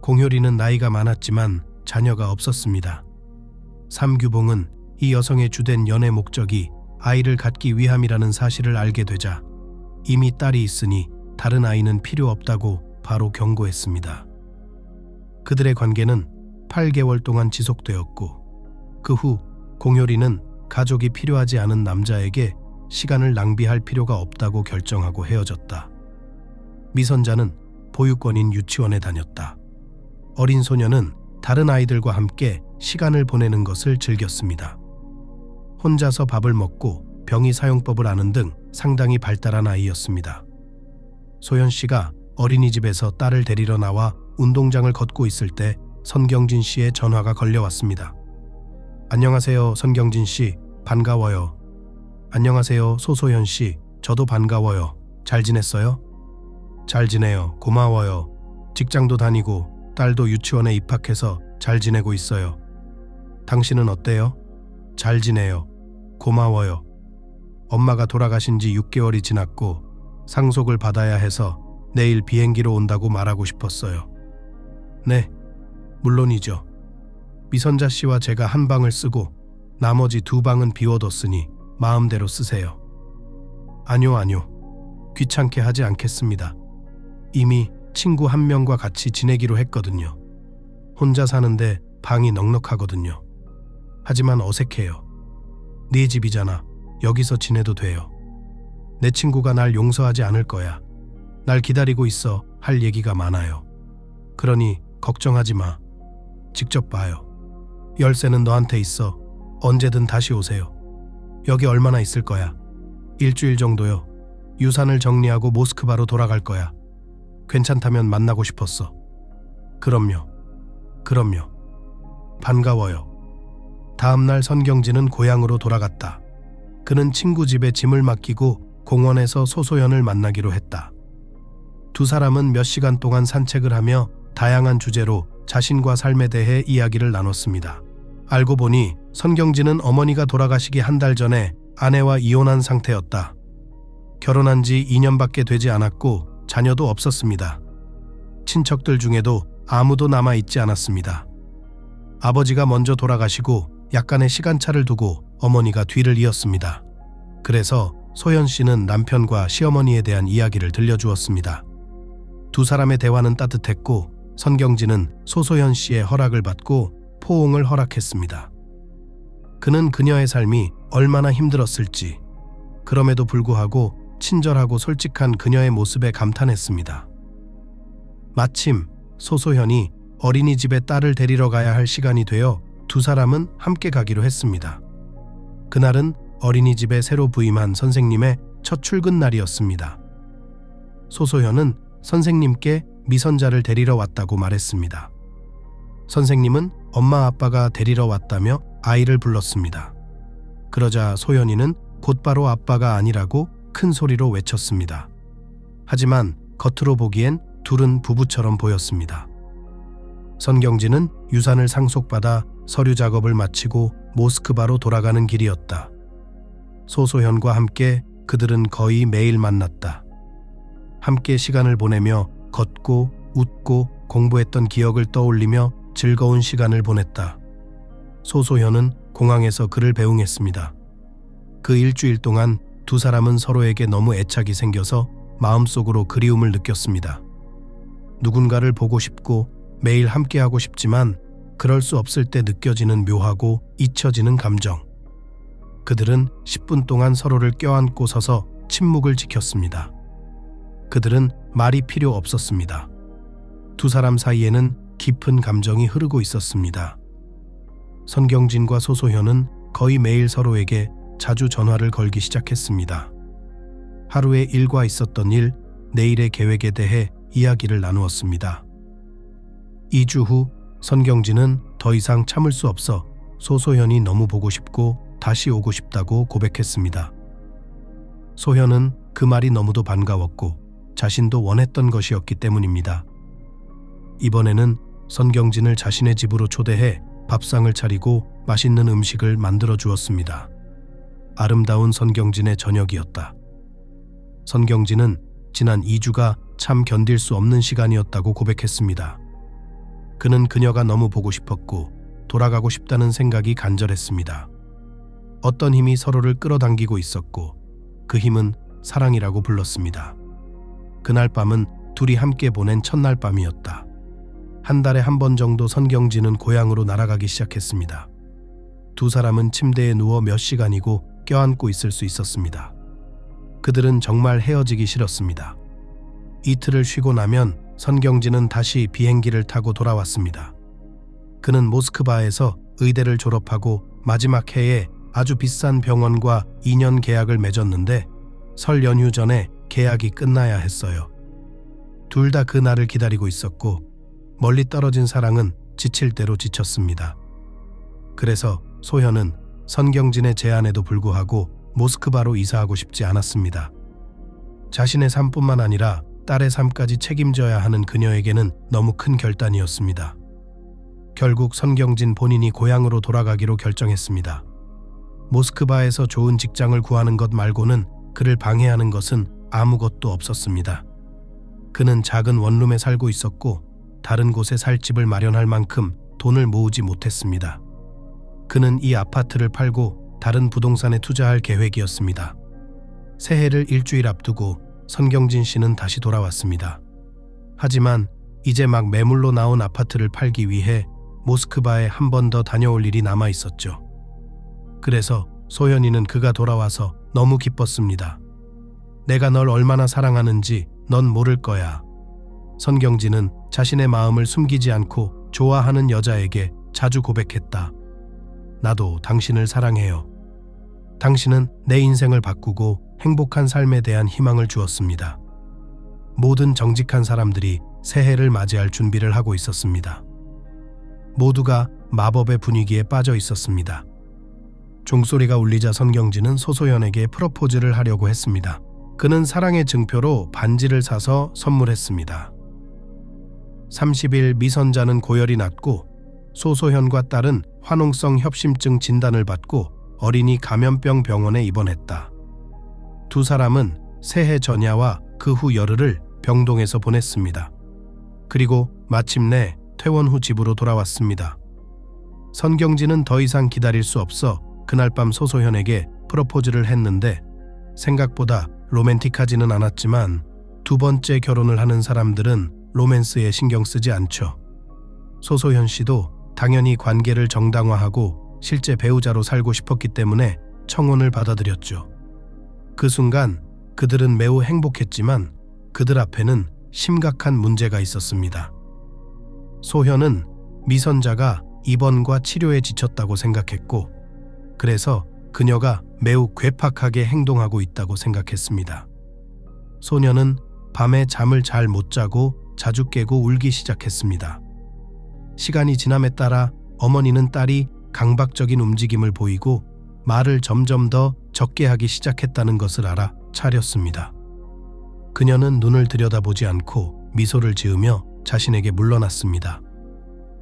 S1: 공효리는 나이가 많았지만 자녀가 없었습니다. 삼규봉은 이 여성의 주된 연애 목적이 아이를 갖기 위함이라는 사실을 알게 되자 이미 딸이 있으니 다른 아이는 필요 없다고 바로 경고했습니다. 그들의 관계는 8개월 동안 지속되었고 그 후 공효리는 가족이 필요하지 않은 남자에게 시간을 낭비할 필요가 없다고 결정하고 헤어졌다. 미선자는 보육원인 유치원에 다녔다. 어린 소녀는 다른 아이들과 함께 시간을 보내는 것을 즐겼습니다. 혼자서 밥을 먹고 병이 사용법을 아는 등 상당히 발달한 아이였습니다. 소연 씨가 어린이집에서 딸을 데리러 나와 운동장을 걷고 있을 때 선경진 씨의 전화가 걸려왔습니다. 안녕하세요, 선경진 씨. 반가워요. 안녕하세요, 소소현 씨. 저도 반가워요. 잘 지냈어요? 잘 지내요. 고마워요. 직장도 다니고 딸도 유치원에 입학해서 잘 지내고 있어요. 당신은 어때요? 잘 지내요. 고마워요. 엄마가 돌아가신 지 6개월이 지났고 상속을 받아야 해서 내일 비행기로 온다고 말하고 싶었어요. 네, 물론이죠. 미선자 씨와 제가 한 방을 쓰고 나머지 2방은 비워뒀으니 마음대로 쓰세요. 아뇨. 귀찮게 하지 않겠습니다. 이미 친구 한 명과 같이 지내기로 했거든요. 혼자 사는데 방이 넉넉하거든요. 하지만 어색해요. 네 집이잖아. 여기서 지내도 돼요. 내 친구가 날 용서하지 않을 거야. 날 기다리고 있어 할 얘기가 많아요. 그러니 걱정하지 마. 직접 봐요. 열쇠는 너한테 있어. 언제든 다시 오세요. 여기 얼마나 있을 거야? 일주일 정도요. 유산을 정리하고 모스크바로 돌아갈 거야. 괜찮다면 만나고 싶었어. 그럼요. 반가워요. 다음날 선경진은 고향으로 돌아갔다. 그는 친구 집에 짐을 맡기고 공원에서 소소연을 만나기로 했다. 2사람은 몇 시간 동안 산책을 하며 다양한 주제로 자신과 삶에 대해 이야기를 나눴습니다. 알고 보니 선경진은 어머니가 돌아가시기 한 달 전에 아내와 이혼한 상태였다. 결혼한 지 2년밖에 되지 않았고 자녀도 없었습니다. 친척들 중에도 아무도 남아있지 않았습니다. 아버지가 먼저 돌아가시고 약간의 시간차를 두고 어머니가 뒤를 이었습니다. 그래서 소연 씨는 남편과 시어머니에 대한 이야기를 들려주었습니다. 2사람의 대화는 따뜻했고 선경진은 소소연 씨의 허락을 받고 포옹을 허락했습니다. 그는 그녀의 삶이 얼마나 힘들었을지, 그럼에도 불구하고 친절하고 솔직한 그녀의 모습에 감탄했습니다. 마침 소소현이 어린이집에 딸을 데리러 가야 할 시간이 되어 2사람은 함께 가기로 했습니다. 그날은 어린이집에 새로 부임한 선생님의 첫 출근 날이었습니다. 소소현은 선생님께 미선자를 데리러 왔다고 말했습니다. 선생님은 엄마 아빠가 데리러 왔다며 아이를 불렀습니다. 그러자 소연이는 곧바로 아빠가 아니라고 큰 소리로 외쳤습니다. 하지만 겉으로 보기엔 둘은 부부처럼 보였습니다. 선경진은 유산을 상속받아 서류 작업을 마치고 모스크바로 돌아가는 길이었다. 소소현과 함께 그들은 거의 매일 만났다. 함께 시간을 보내며 걷고 웃고 공부했던 기억을 떠올리며 즐거운 시간을 보냈다. 소소현은 공항에서 그를 배웅했습니다. 그 일주일 동안 2사람은 서로에게 너무 애착이 생겨서 마음속으로 그리움을 느꼈습니다. 누군가를 보고 싶고 매일 함께하고 싶지만 그럴 수 없을 때 느껴지는 묘하고 잊혀지는 감정. 그들은 10분 동안 서로를 껴안고 서서 침묵을 지켰습니다. 그들은 말이 필요 없었습니다. 2사람 사이에는 깊은 감정이 흐르고 있었습니다. 선경진과 소소현은 거의 매일 서로에게 자주 전화를 걸기 시작했습니다. 하루의 일과 있었던 일, 내일의 계획에 대해 이야기를 나누었습니다. 2주 후 선경진은 더 이상 참을 수 없어 소소현이 너무 보고 싶고 다시 오고 싶다고 고백했습니다. 소현은 그 말이 너무도 반가웠고 자신도 원했던 것이었기 때문입니다. 이번에는 선경진을 자신의 집으로 초대해 밥상을 차리고 맛있는 음식을 만들어 주었습니다. 아름다운 선경진의 저녁이었다. 선경진은 지난 2주가 참 견딜 수 없는 시간이었다고 고백했습니다. 그는 그녀가 너무 보고 싶었고 돌아가고 싶다는 생각이 간절했습니다. 어떤 힘이 서로를 끌어당기고 있었고 그 힘은 사랑이라고 불렀습니다. 그날 밤은 둘이 함께 보낸 첫날 밤이었다. 한 달에 한 번 정도 선경진은 고향으로 날아가기 시작했습니다. 2사람은 침대에 누워 몇 시간이고 껴안고 있을 수 있었습니다. 그들은 정말 헤어지기 싫었습니다. 이틀을 쉬고 나면 선경진은 다시 비행기를 타고 돌아왔습니다. 그는 모스크바에서 의대를 졸업하고 마지막 해에 아주 비싼 병원과 2년 계약을 맺었는데 설 연휴 전에 계약이 끝나야 했어요. 둘 다 그 날을 기다리고 있었고 멀리 떨어진 사랑은 지칠 대로 지쳤습니다. 그래서 소현은 선경진의 제안에도 불구하고 모스크바로 이사하고 싶지 않았습니다. 자신의 삶뿐만 아니라 딸의 삶까지 책임져야 하는 그녀에게는 너무 큰 결단이었습니다. 결국 선경진 본인이 고향으로 돌아가기로 결정했습니다. 모스크바에서 좋은 직장을 구하는 것 말고는 그를 방해하는 것은 아무것도 없었습니다. 그는 작은 원룸에 살고 있었고 다른 곳에 살 집을 마련할 만큼 돈을 모으지 못했습니다. 그는 이 아파트를 팔고 다른 부동산에 투자할 계획이었습니다. 새해를 일주일 앞두고 선경진 씨는 다시 돌아왔습니다. 하지만 이제 막 매물로 나온 아파트를 팔기 위해 모스크바에 한 번 더 다녀올 일이 남아 있었죠. 그래서 소현이는 그가 돌아와서 너무 기뻤습니다. 내가 널 얼마나 사랑하는지 넌 모를 거야. 선경진은 자신의 마음을 숨기지 않고 좋아하는 여자에게 자주 고백했다. 나도 당신을 사랑해요. 당신은 내 인생을 바꾸고 행복한 삶에 대한 희망을 주었습니다. 모든 정직한 사람들이 새해를 맞이할 준비를 하고 있었습니다. 모두가 마법의 분위기에 빠져 있었습니다. 종소리가 울리자 선경진은 소소연에게 프로포즈를 하려고 했습니다. 그는 사랑의 증표로 반지를 사서 선물했습니다. 30일 미선자는 고열이 났고 소소현과 딸은 화농성 협심증 진단을 받고 어린이 감염병 병원에 입원했다. 두 사람은 새해 전야와 그 후 열흘을 병동에서 보냈습니다. 그리고 마침내 퇴원 후 집으로 돌아왔습니다. 선경진은 더 이상 기다릴 수 없어 그날 밤 소소현에게 프로포즈를 했는데 생각보다 로맨틱하지는 않았지만 두 번째 결혼을 하는 사람들은 로맨스에 신경 쓰지 않죠. 소소현 씨도 당연히 관계를 정당화하고 실제 배우자로 살고 싶었기 때문에 청혼을 받아들였죠. 그 순간 그들은 매우 행복했지만 그들 앞에는 심각한 문제가 있었습니다. 소현은 미선자가 입원과 치료에 지쳤다고 생각했고 그래서 그녀가 매우 괴팍하게 행동하고 있다고 생각했습니다. 소녀는 밤에 잠을 잘 못 자고 자주 깨고 울기 시작했습니다. 시간이 지남에 따라 어머니는 딸이 강박적인 움직임을 보이고 말을 점점 더 적게 하기 시작했다는 것을 알아 차렸습니다. 그녀는 눈을 들여다보지 않고 미소를 지으며 자신에게 물러났습니다.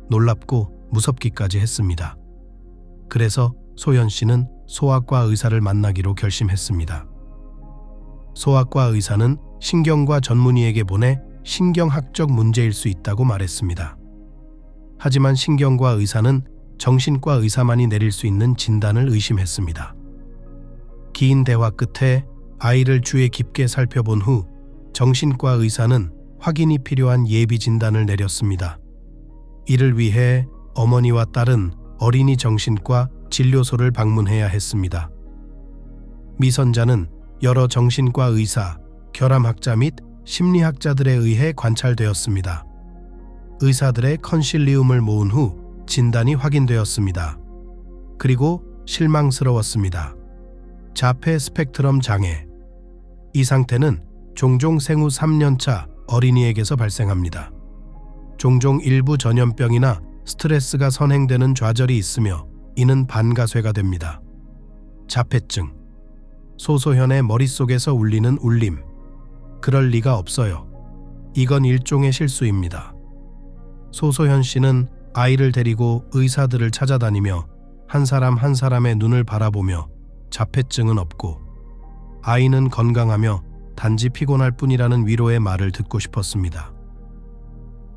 S1: 놀랍고 무섭기까지 했습니다. 그래서 소연 씨는 소아과 의사를 만나기로 결심했습니다. 소아과 의사는 신경과 전문의에게 보내 신경학적 문제일 수 있다고 말했습니다. 하지만 신경과 의사는 정신과 의사만이 내릴 수 있는 진단을 의심했습니다. 긴 대화 끝에 아이를 주의 깊게 살펴본 후 정신과 의사는 확인이 필요한 예비 진단을 내렸습니다. 이를 위해 어머니와 딸은 어린이 정신과 진료소를 방문해야 했습니다. 미선자는 여러 정신과 의사, 결함학자 및 심리학자들에 의해 관찰되었습니다. 의사들의 컨실리움을 모은 후 진단이 확인되었습니다. 그리고 실망스러웠습니다. 자폐 스펙트럼 장애. 이 상태는 종종 생후 3년차 어린이에게서 발생합니다. 종종 일부 전염병이나 스트레스가 선행되는 좌절이 있으며 이는 반가쇠가 됩니다. 자폐증. 소소현의 머릿속에서 울리는 울림. 그럴 리가 없어요. 이건 일종의 실수입니다. 소소현 씨는 아이를 데리고 의사들을 찾아다니며 한 사람 한 사람의 눈을 바라보며 자폐증은 없고 아이는 건강하며 단지 피곤할 뿐이라는 위로의 말을 듣고 싶었습니다.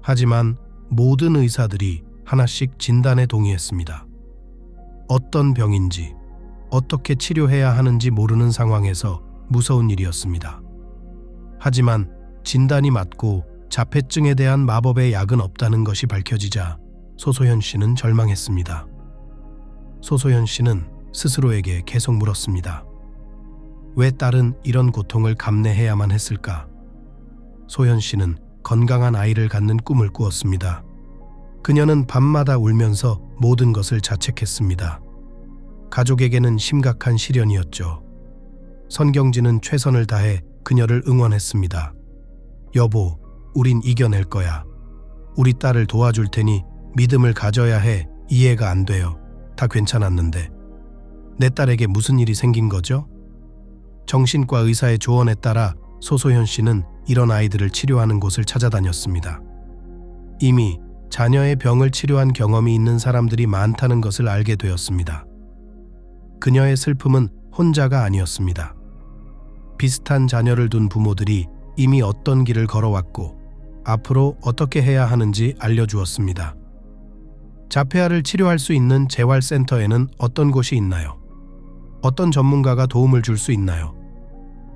S1: 하지만 모든 의사들이 하나씩 진단에 동의했습니다. 어떤 병인지, 어떻게 치료해야 하는지 모르는 상황에서 무서운 일이었습니다. 하지만 진단이 맞고 자폐증에 대한 마법의 약은 없다는 것이 밝혀지자 소소현 씨는 절망했습니다. 소소현 씨는 스스로에게 계속 물었습니다. 왜 딸은 이런 고통을 감내해야만 했을까? 소현 씨는 건강한 아이를 갖는 꿈을 꾸었습니다. 그녀는 밤마다 울면서 모든 것을 자책했습니다. 가족에게는 심각한 시련이었죠. 선경진은 최선을 다해 그녀를 응원했습니다. 여보, 우린 이겨낼 거야. 우리 딸을 도와줄 테니 믿음을 가져야 해. 이해가 안 돼요. 다 괜찮았는데. 내 딸에게 무슨 일이 생긴 거죠? 정신과 의사의 조언에 따라 소소현 씨는 이런 아이들을 치료하는 곳을 찾아다녔습니다. 이미 자녀의 병을 치료한 경험이 있는 사람들이 많다는 것을 알게 되었습니다. 그녀의 슬픔은 혼자가 아니었습니다. 비슷한 자녀를 둔 부모들이 이미 어떤 길을 걸어왔고 앞으로 어떻게 해야 하는지 알려주었습니다. 자폐아를 치료할 수 있는 재활센터에는 어떤 곳이 있나요? 어떤 전문가가 도움을 줄 수 있나요?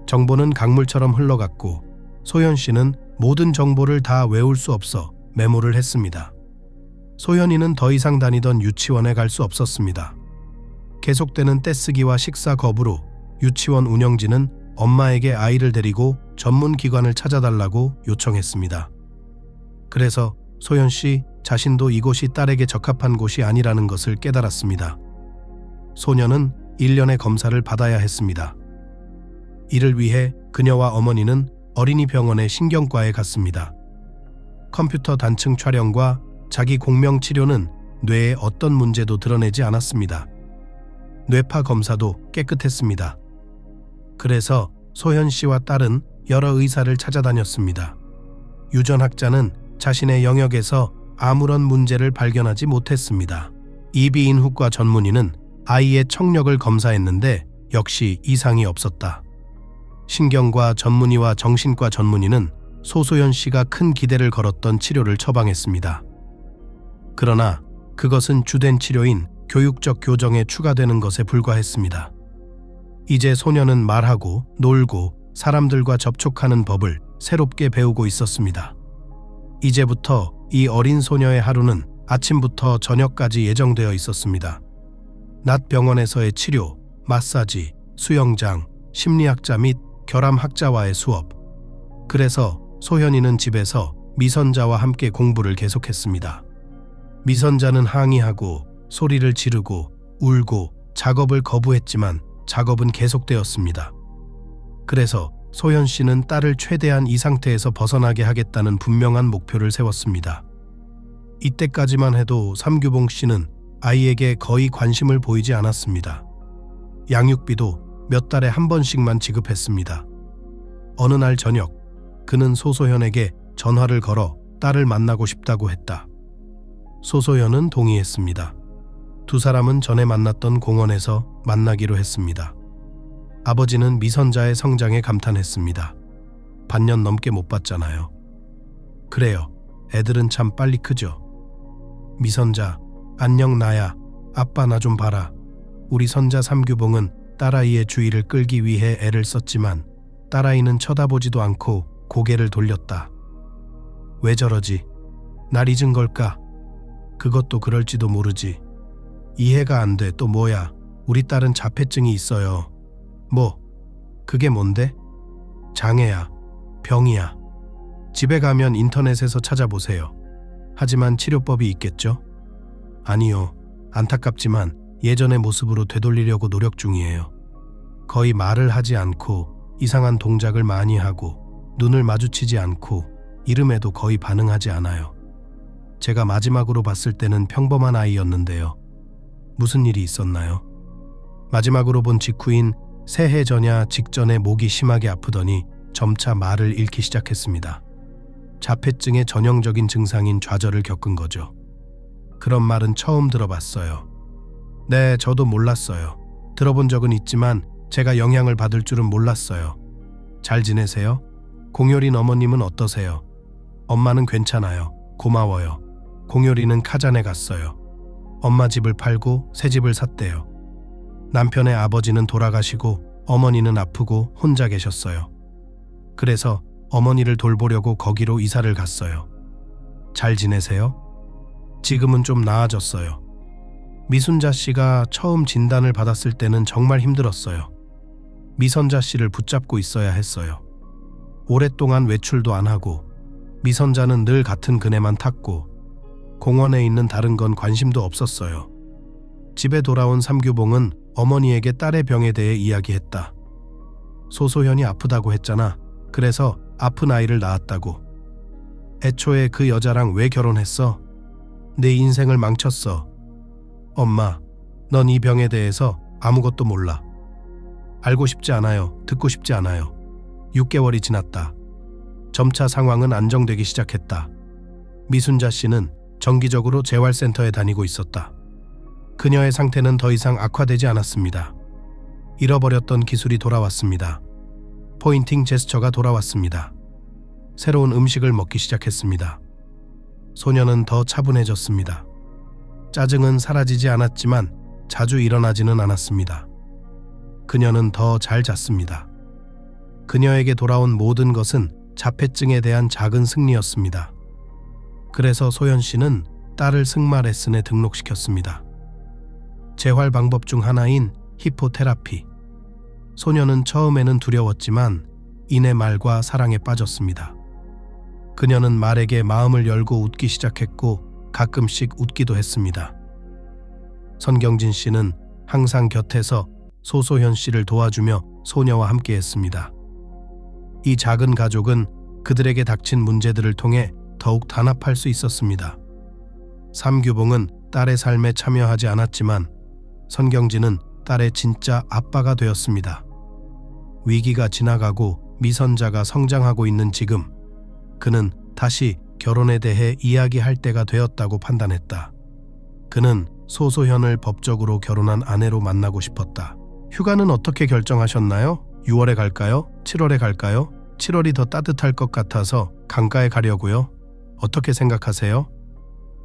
S1: 정보는 강물처럼 흘러갔고 소연 씨는 모든 정보를 다 외울 수 없어 메모를 했습니다. 소연이는 더 이상 다니던 유치원에 갈 수 없었습니다. 계속되는 떼쓰기와 식사 거부로 유치원 운영진은 엄마에게 아이를 데리고 전문 기관을 찾아달라고 요청했습니다. 그래서 소연 씨 자신도 이곳이 딸에게 적합한 곳이 아니라는 것을 깨달았습니다. 소녀는 1년의 검사를 받아야 했습니다. 이를 위해 그녀와 어머니는 어린이병원의 신경과에 갔습니다. 컴퓨터 단층 촬영과 자기 공명 치료는 뇌에 어떤 문제도 드러내지 않았습니다. 뇌파 검사도 깨끗했습니다. 그래서 소현 씨와 딸은 여러 의사를 찾아다녔습니다. 유전학자는 자신의 영역에서 아무런 문제를 발견하지 못했습니다. 이비인후과 전문의는 아이의 청력을 검사했는데 역시 이상이 없었다. 신경과 전문의와 정신과 전문의는 소소연 씨가 큰 기대를 걸었던 치료를 처방했습니다. 그러나 그것은 주된 치료인 교육적 교정에 추가되는 것에 불과했습니다. 이제 소녀는 말하고 놀고 사람들과 접촉하는 법을 새롭게 배우고 있었습니다. 이제부터 이 어린 소녀의 하루는 아침부터 저녁까지 예정되어 있었습니다. 낮 병원에서의 치료, 마사지, 수영장, 심리학자 및 결함학자와의 수업. 그래서 소현이는 집에서 미선자와 함께 공부를 계속했습니다. 미선자는 항의하고 소리를 지르고 울고 작업을 거부했지만 작업은 계속되었습니다. 그래서 소현 씨는 딸을 최대한 이 상태에서 벗어나게 하겠다는 분명한 목표를 세웠습니다. 이때까지만 해도 삼규봉 씨는 아이에게 거의 관심을 보이지 않았습니다. 양육비도 몇 달에 한 번씩만 지급했습니다. 어느 날 저녁, 그는 소소현에게 전화를 걸어 딸을 만나고 싶다고 했다. 소소현은 동의했습니다. 두 사람은 전에 만났던 공원에서 만나기로 했습니다. 아버지는 미선자의 성장에 감탄했습니다. 반년 넘게 못 봤잖아요. 그래요. 애들은 참 빨리 크죠. 미선자, 안녕 나야. 아빠 나 좀 봐라. 우리 선자 삼규봉은 딸아이의 주의를 끌기 위해 애를 썼지만 딸아이는 쳐다보지도 않고 고개를 돌렸다. 왜 저러지? 날 잊은 걸까? 그것도 그럴지도 모르지. 이해가 안 돼. 또 뭐야? 우리 딸은 자폐증이 있어요. 뭐? 그게 뭔데? 장애야. 병이야. 집에 가면 인터넷에서 찾아보세요. 하지만 치료법이 있겠죠? 아니요. 안타깝지만 예전의 모습으로 되돌리려고 노력 중이에요. 거의 말을 하지 않고 이상한 동작을 많이 하고 눈을 마주치지 않고 이름에도 거의 반응하지 않아요. 제가 마지막으로 봤을 때는 평범한 아이였는데요. 무슨 일이 있었나요? 마지막으로 본 직후인 새해 전야 직전에 목이 심하게 아프더니 점차 말을 잃기 시작했습니다. 자폐증의 전형적인 증상인 좌절을 겪은 거죠. 그런 말은 처음 들어봤어요. 네, 저도 몰랐어요. 들어본 적은 있지만 제가 영향을 받을 줄은 몰랐어요. 잘 지내세요? 공효린 어머님은 어떠세요? 엄마는 괜찮아요. 고마워요. 공효리는 카잔에 갔어요. 엄마 집을 팔고 새 집을 샀대요. 남편의 아버지는 돌아가시고 어머니는 아프고 혼자 계셨어요. 그래서 어머니를 돌보려고 거기로 이사를 갔어요. 잘 지내세요? 지금은 좀 나아졌어요. 미순자 씨가 처음 진단을 받았을 때는 정말 힘들었어요. 미선자 씨를 붙잡고 있어야 했어요. 오랫동안 외출도 안 하고 미선자는 늘 같은 그네만 탔고 공원에 있는 다른 건 관심도 없었어요. 집에 돌아온 삼규봉은 어머니에게 딸의 병에 대해 이야기했다. 소소현이 아프다고 했잖아. 그래서 아픈 아이를 낳았다고. 애초에 그 여자랑 왜 결혼했어? 내 인생을 망쳤어. 엄마, 넌 이 병에 대해서 아무것도 몰라. 알고 싶지 않아요. 듣고 싶지 않아요. 6개월이 지났다. 점차 상황은 안정되기 시작했다. 미순자 씨는 정기적으로 재활센터에 다니고 있었다. 그녀의 상태는 더 이상 악화되지 않았습니다. 잃어버렸던 기술이 돌아왔습니다. 포인팅 제스처가 돌아왔습니다. 새로운 음식을 먹기 시작했습니다. 소녀는 더 차분해졌습니다. 짜증은 사라지지 않았지만 자주 일어나지는 않았습니다. 그녀는 더 잘 잤습니다. 그녀에게 돌아온 모든 것은 자폐증에 대한 작은 승리였습니다. 그래서 소연 씨는 딸을 승마 레슨에 등록시켰습니다. 재활 방법 중 하나인 히포테라피. 소녀는 처음에는 두려웠지만 이내 말과 사랑에 빠졌습니다. 그녀는 말에게 마음을 열고 웃기 시작했고 가끔씩 웃기도 했습니다. 선경진 씨는 항상 곁에서 소소현 씨를 도와주며 소녀와 함께했습니다. 이 작은 가족은 그들에게 닥친 문제들을 통해 더욱 단합할 수 있었습니다. 삼규봉은 딸의 삶에 참여하지 않았지만 선경진은 딸의 진짜 아빠가 되었습니다. 위기가 지나가고 미선자가 성장하고 있는 지금, 그는 다시 결혼에 대해 이야기할 때가 되었다고 판단했다. 그는 소소현을 법적으로 결혼한 아내로 만나고 싶었다. 휴가는 어떻게 결정하셨나요? 6월에 갈까요? 7월에 갈까요? 7월이 더 따뜻할 것 같아서 강가에 가려고요. 어떻게 생각하세요?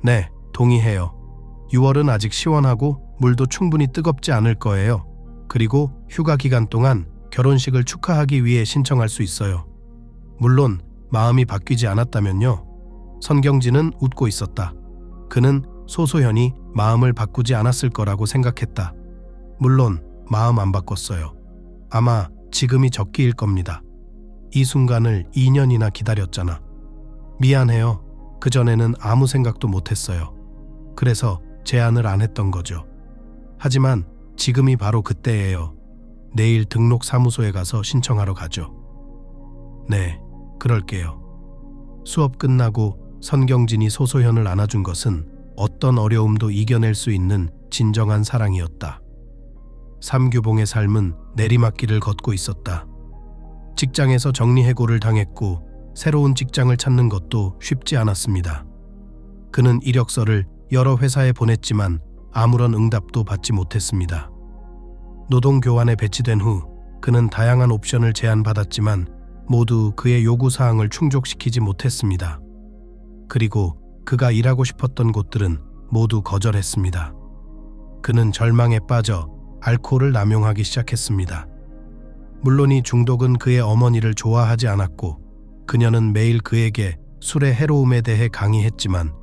S1: 네, 동의해요. 6월은 아직 시원하고 물도 충분히 뜨겁지 않을 거예요. 그리고 휴가 기간 동안 결혼식을 축하하기 위해 신청할 수 있어요. 물론 마음이 바뀌지 않았다면요. 선경진은 웃고 있었다. 그는 소소현이 마음을 바꾸지 않았을 거라고 생각했다. 물론 마음 안 바꿨어요. 아마 지금이 적기일 겁니다. 이 순간을 2년이나 기다렸잖아. 미안해요. 그전에는 아무 생각도 못했어요. 그래서 제안을 안 했던 거죠. 하지만 지금이 바로 그때예요. 내일 등록 사무소에 가서 신청하러 가죠. 네, 그럴게요. 수업 끝나고 선경진이 소소현을 안아준 것은 어떤 어려움도 이겨낼 수 있는 진정한 사랑이었다. 삼규봉의 삶은 내리막길을 걷고 있었다. 직장에서 정리해고를 당했고 새로운 직장을 찾는 것도 쉽지 않았습니다. 그는 이력서를 여러 회사에 보냈지만 아무런 응답도 받지 못했습니다. 노동교환에 배치된 후 그는 다양한 옵션을 제안받았지만 모두 그의 요구사항을 충족시키지 못했습니다. 그리고 그가 일하고 싶었던 곳들은 모두 거절했습니다. 그는 절망에 빠져 알코올을 남용하기 시작했습니다. 물론 이 중독은 그의 어머니를 좋아하지 않았고 그녀는 매일 그에게 술의 해로움에 대해 강의했지만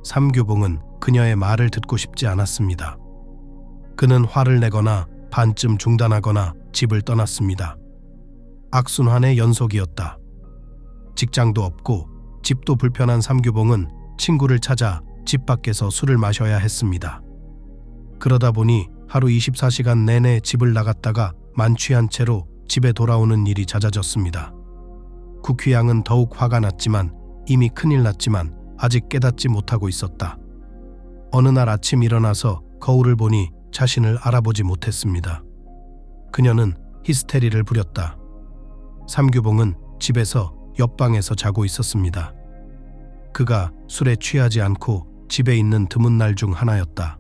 S1: 삼규봉은 그녀의 말을 듣고 싶지 않았습니다. 그는 화를 내거나 반쯤 중단하거나 집을 떠났습니다. 악순환의 연속이었다. 직장도 없고 집도 불편한 삼규봉은 친구를 찾아 집 밖에서 술을 마셔야 했습니다. 그러다 보니 하루 24시간 내내 집을 나갔다가 만취한 채로 집에 돌아오는 일이 잦아졌습니다. 국휘양은 더욱 화가 났지만 이미 큰일 났지만 아직 깨닫지 못하고 있었다. 어느 날 아침 일어나서 거울을 보니 자신을 알아보지 못했습니다. 그녀는 히스테리를 부렸다. 삼규봉은 집에서 옆방에서 자고 있었습니다. 그가 술에 취하지 않고 집에 있는 드문 날 중 하나였다.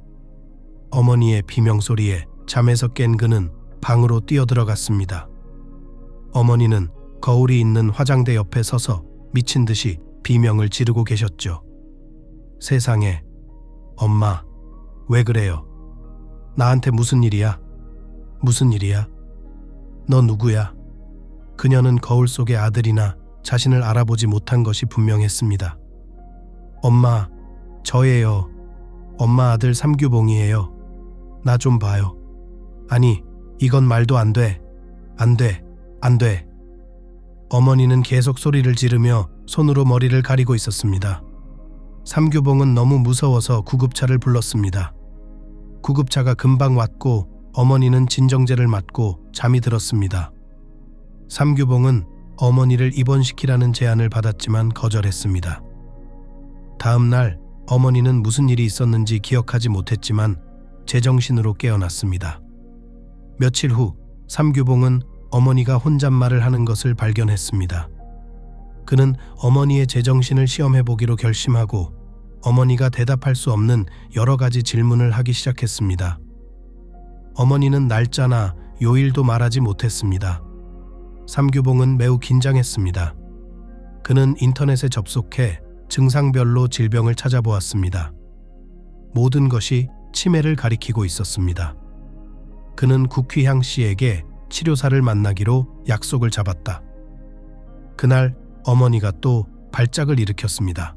S1: 어머니의 비명소리에 잠에서 깬 그는 방으로 뛰어들어갔습니다. 어머니는 거울이 있는 화장대 옆에 서서 미친 듯이 비명을 지르고 계셨죠. 세상에, 엄마, 왜 그래요? 나한테 무슨 일이야? 무슨 일이야? 너 누구야? 그녀는 거울 속의 아들이나 자신을 알아보지 못한 것이 분명했습니다. 엄마, 저예요. 엄마 아들 삼규봉이에요. 나 좀 봐요. 아니, 이건 말도 안 돼. 안 돼. 안 돼. 어머니는 계속 소리를 지르며 손으로 머리를 가리고 있었습니다. 삼규봉은 너무 무서워서 구급차를 불렀습니다. 구급차가 금방 왔고 어머니는 진정제를 맞고 잠이 들었습니다. 삼규봉은 어머니를 입원시키라는 제안을 받았지만 거절했습니다. 다음 날 어머니는 무슨 일이 있었는지 기억하지 못했지만 제정신으로 깨어났습니다. 며칠 후 삼규봉은 어머니가 혼잣말을 하는 것을 발견했습니다. 그는 어머니의 제정신을 시험해보기로 결심하고 어머니가 대답할 수 없는 여러 가지 질문을 하기 시작했습니다. 어머니는 날짜나 요일도 말하지 못했습니다. 삼규봉은 매우 긴장했습니다. 그는 인터넷에 접속해 증상별로 질병을 찾아보았습니다. 모든 것이 치매를 가리키고 있었습니다. 그는 국휘향 씨에게 치료사를 만나기로 약속을 잡았다. 그날 어머니가 또 발작을 일으켰습니다.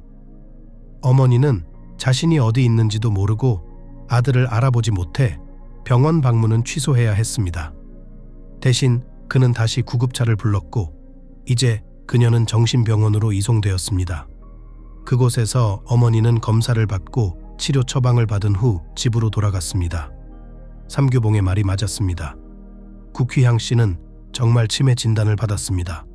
S1: 어머니는 자신이 어디 있는지도 모르고 아들을 알아보지 못해 병원 방문은 취소해야 했습니다. 대신 그는 다시 구급차를 불렀고 이제 그녀는 정신병원으로 이송되었습니다. 그곳에서 어머니는 검사를 받고 치료 처방을 받은 후 집으로 돌아갔습니다. 삼규봉의 말이 맞았습니다. 국휘향 씨는 정말 치매 진단을 받았습니다.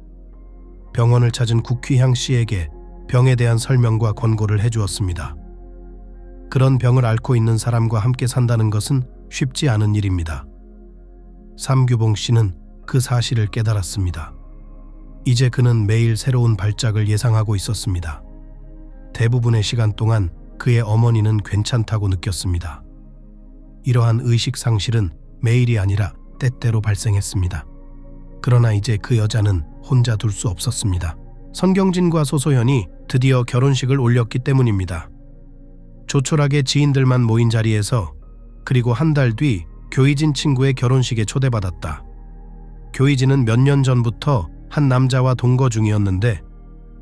S1: 병원을 찾은 국휘향 씨에게 병에 대한 설명과 권고를 해주었습니다. 그런 병을 앓고 있는 사람과 함께 산다는 것은 쉽지 않은 일입니다. 삼규봉 씨는 그 사실을 깨달았습니다. 이제 그는 매일 새로운 발작을 예상하고 있었습니다. 대부분의 시간 동안 그의 어머니는 괜찮다고 느꼈습니다. 이러한 의식 상실은 매일이 아니라 때때로 발생했습니다. 그러나 이제 그 여자는 혼자 둘 수 없었습니다. 선경진과 소소현이 드디어 결혼식을 올렸기 때문입니다. 조촐하게 지인들만 모인 자리에서 그리고 한 달 뒤 교이진 친구의 결혼식에 초대받았다. 교이진은 몇 년 전부터 한 남자와 동거 중이었는데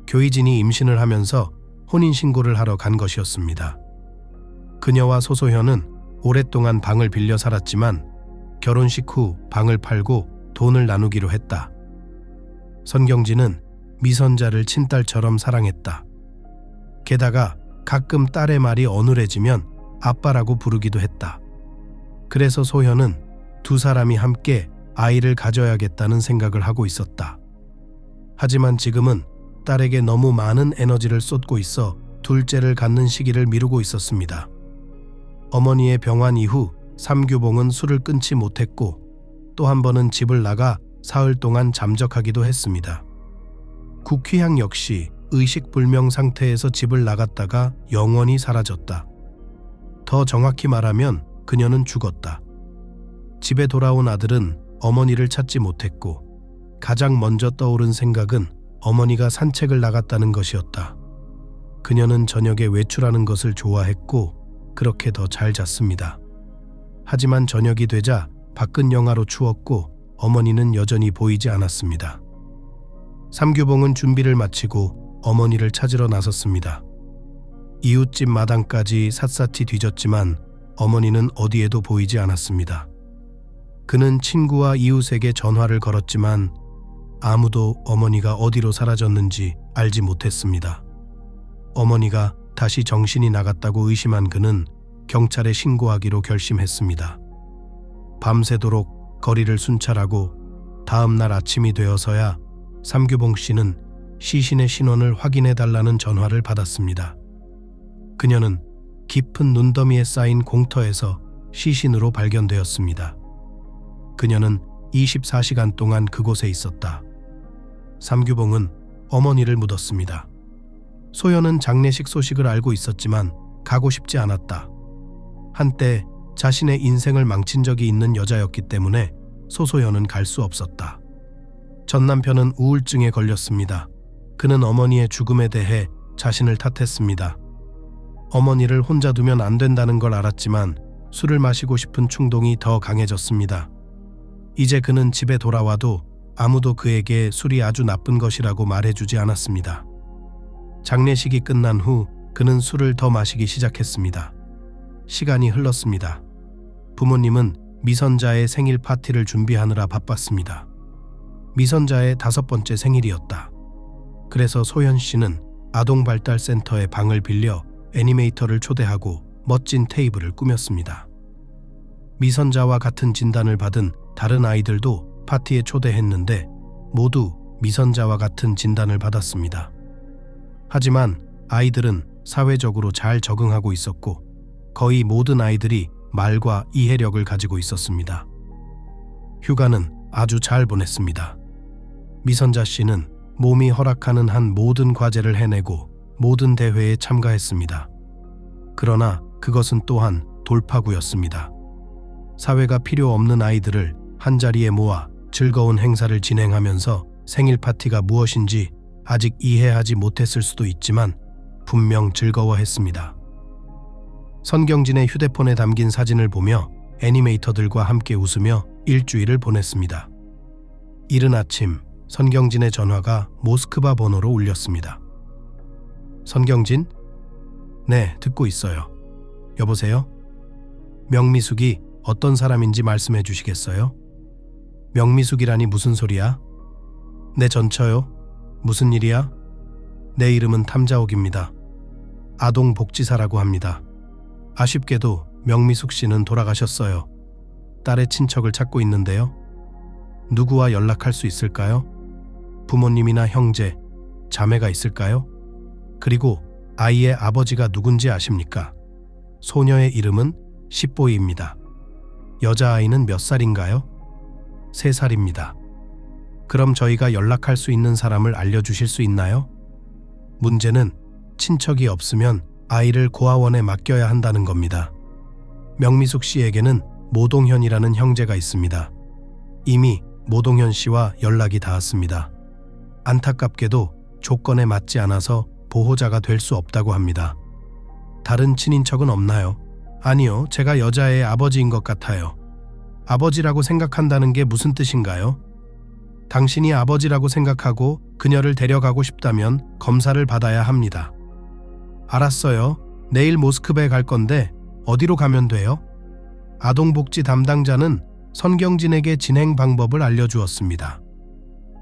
S1: 교이진이 임신을 하면서 혼인신고를 하러 간 것이었습니다. 그녀와 소소현은 오랫동안 방을 빌려 살았지만 결혼식 후 방을 팔고 돈을 나누기로 했다. 선경진은 미선자를 친딸처럼 사랑했다. 게다가 가끔 딸의 말이 어눌해지면 아빠라고 부르기도 했다. 그래서 소현은 두 사람이 함께 아이를 가져야겠다는 생각을 하고 있었다. 하지만 지금은 딸에게 너무 많은 에너지를 쏟고 있어 둘째를 갖는 시기를 미루고 있었습니다. 어머니의 병환 이후 삼규봉은 술을 끊지 못했고 또 한 번은 집을 나가 사흘 동안 잠적하기도 했습니다. 국휘향 역시 의식불명 상태에서 집을 나갔다가 영원히 사라졌다. 더 정확히 말하면 그녀는 죽었다. 집에 돌아온 아들은 어머니를 찾지 못했고 가장 먼저 떠오른 생각은 어머니가 산책을 나갔다는 것이었다. 그녀는 저녁에 외출하는 것을 좋아했고 그렇게 더 잘 잤습니다. 하지만 저녁이 되자 밖은 영하로 추웠고 어머니는 여전히 보이지 않았습니다. 삼규봉은 준비를 마치고 어머니를 찾으러 나섰습니다. 이웃집 마당까지 샅샅이 뒤졌지만 어머니는 어디에도 보이지 않았습니다. 그는 친구와 이웃에게 전화를 걸었지만 아무도 어머니가 어디로 사라졌는지 알지 못했습니다. 어머니가 다시 정신이 나갔다고 의심한 그는 경찰에 신고하기로 결심했습니다. 밤새도록 거리를 순찰하고 다음 날 아침이 되어서야 삼규봉 씨는 시신의 신원을 확인해달라는 전화를 받았습니다. 그녀는 깊은 눈더미에 쌓인 공터에서 시신으로 발견되었습니다. 그녀는 24시간 동안 그곳에 있었다. 삼규봉은 어머니를 묻었습니다. 소연은 장례식 소식을 알고 있었지만 가고 싶지 않았다. 한때 자신의 인생을 망친 적이 있는 여자였기 때문에 소소연은 갈 수 없었다. 전 남편은 우울증에 걸렸습니다. 그는 어머니의 죽음에 대해 자신을 탓했습니다. 어머니를 혼자 두면 안 된다는 걸 알았지만 술을 마시고 싶은 충동이 더 강해졌습니다. 이제 그는 집에 돌아와도 아무도 그에게 술이 아주 나쁜 것이라고 말해주지 않았습니다. 장례식이 끝난 후 그는 술을 더 마시기 시작했습니다. 시간이 흘렀습니다. 부모님은 미선자의 생일 파티를 준비하느라 바빴습니다. 미선자의 5번째 생일이었다. 그래서 소현 씨는 아동발달센터의 방을 빌려 애니메이터를 초대하고 멋진 테이블을 꾸몄습니다. 미선자와 같은 진단을 받은 다른 아이들도 파티에 초대했는데 모두 미선자와 같은 진단을 받았습니다. 하지만 아이들은 사회적으로 잘 적응하고 있었고 거의 모든 아이들이 말과 이해력을 가지고 있었습니다. 휴가는 아주 잘 보냈습니다. 미선자 씨는 몸이 허락하는 한 모든 과제를 해내고 모든 대회에 참가했습니다. 그러나 그것은 또한 돌파구였습니다. 사회가 필요 없는 아이들을 한자리에 모아 즐거운 행사를 진행하면서 생일 파티가 무엇인지 아직 이해하지 못했을 수도 있지만 분명 즐거워했습니다. 선경진의 휴대폰에 담긴 사진을 보며 애니메이터들과 함께 웃으며 일주일을 보냈습니다. 이른 아침 선경진의 전화가 모스크바 번호로 울렸습니다. 선경진? 네, 듣고 있어요. 여보세요? 명미숙이 어떤 사람인지 말씀해 주시겠어요? 명미숙이라니 무슨 소리야? 네, 전처요. 무슨 일이야? 내 이름은 탐자옥입니다. 아동복지사라고 합니다. 아쉽게도 명미숙 씨는 돌아가셨어요. 딸의 친척을 찾고 있는데요. 누구와 연락할 수 있을까요? 부모님이나 형제, 자매가 있을까요? 그리고 아이의 아버지가 누군지 아십니까? 소녀의 이름은 십보이입니다. 여자아이는 몇 살인가요? 3살입니다. 그럼 저희가 연락할 수 있는 사람을 알려주실 수 있나요? 문제는 친척이 없으면 아이를 고아원에 맡겨야 한다는 겁니다. 명미숙 씨에게는 모동현이라는 형제가 있습니다. 이미 모동현 씨와 연락이 닿았습니다. 안타깝게도 조건에 맞지 않아서 보호자가 될 수 없다고 합니다. 다른 친인척은 없나요? 아니요, 제가 여자의 아버지인 것 같아요. 아버지라고 생각한다는 게 무슨 뜻인가요? 당신이 아버지라고 생각하고 그녀를 데려가고 싶다면 검사를 받아야 합니다. 알았어요. 내일 모스크바에 갈 건데 어디로 가면 돼요? 아동복지 담당자는 선경진에게 진행 방법을 알려주었습니다.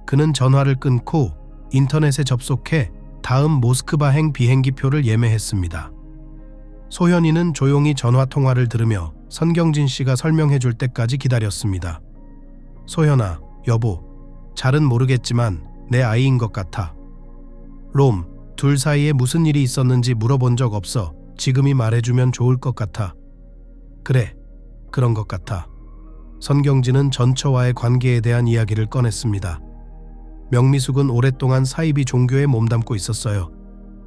S1: 그는 전화를 끊고 인터넷에 접속해 다음 모스크바행 비행기표를 예매했습니다. 소현이는 조용히 전화 통화를 들으며 선경진 씨가 설명해 줄 때까지 기다렸습니다. 소현아, 여보, 잘은 모르겠지만 내 아이인 것 같아. 롬, 둘 사이에 무슨 일이 있었는지 물어본 적 없어. 지금이 말해주면 좋을 것 같아. 그래, 그런 것 같아. 선경진은 전처와의 관계에 대한 이야기를 꺼냈습니다. 명미숙은 오랫동안 사이비 종교에 몸담고 있었어요.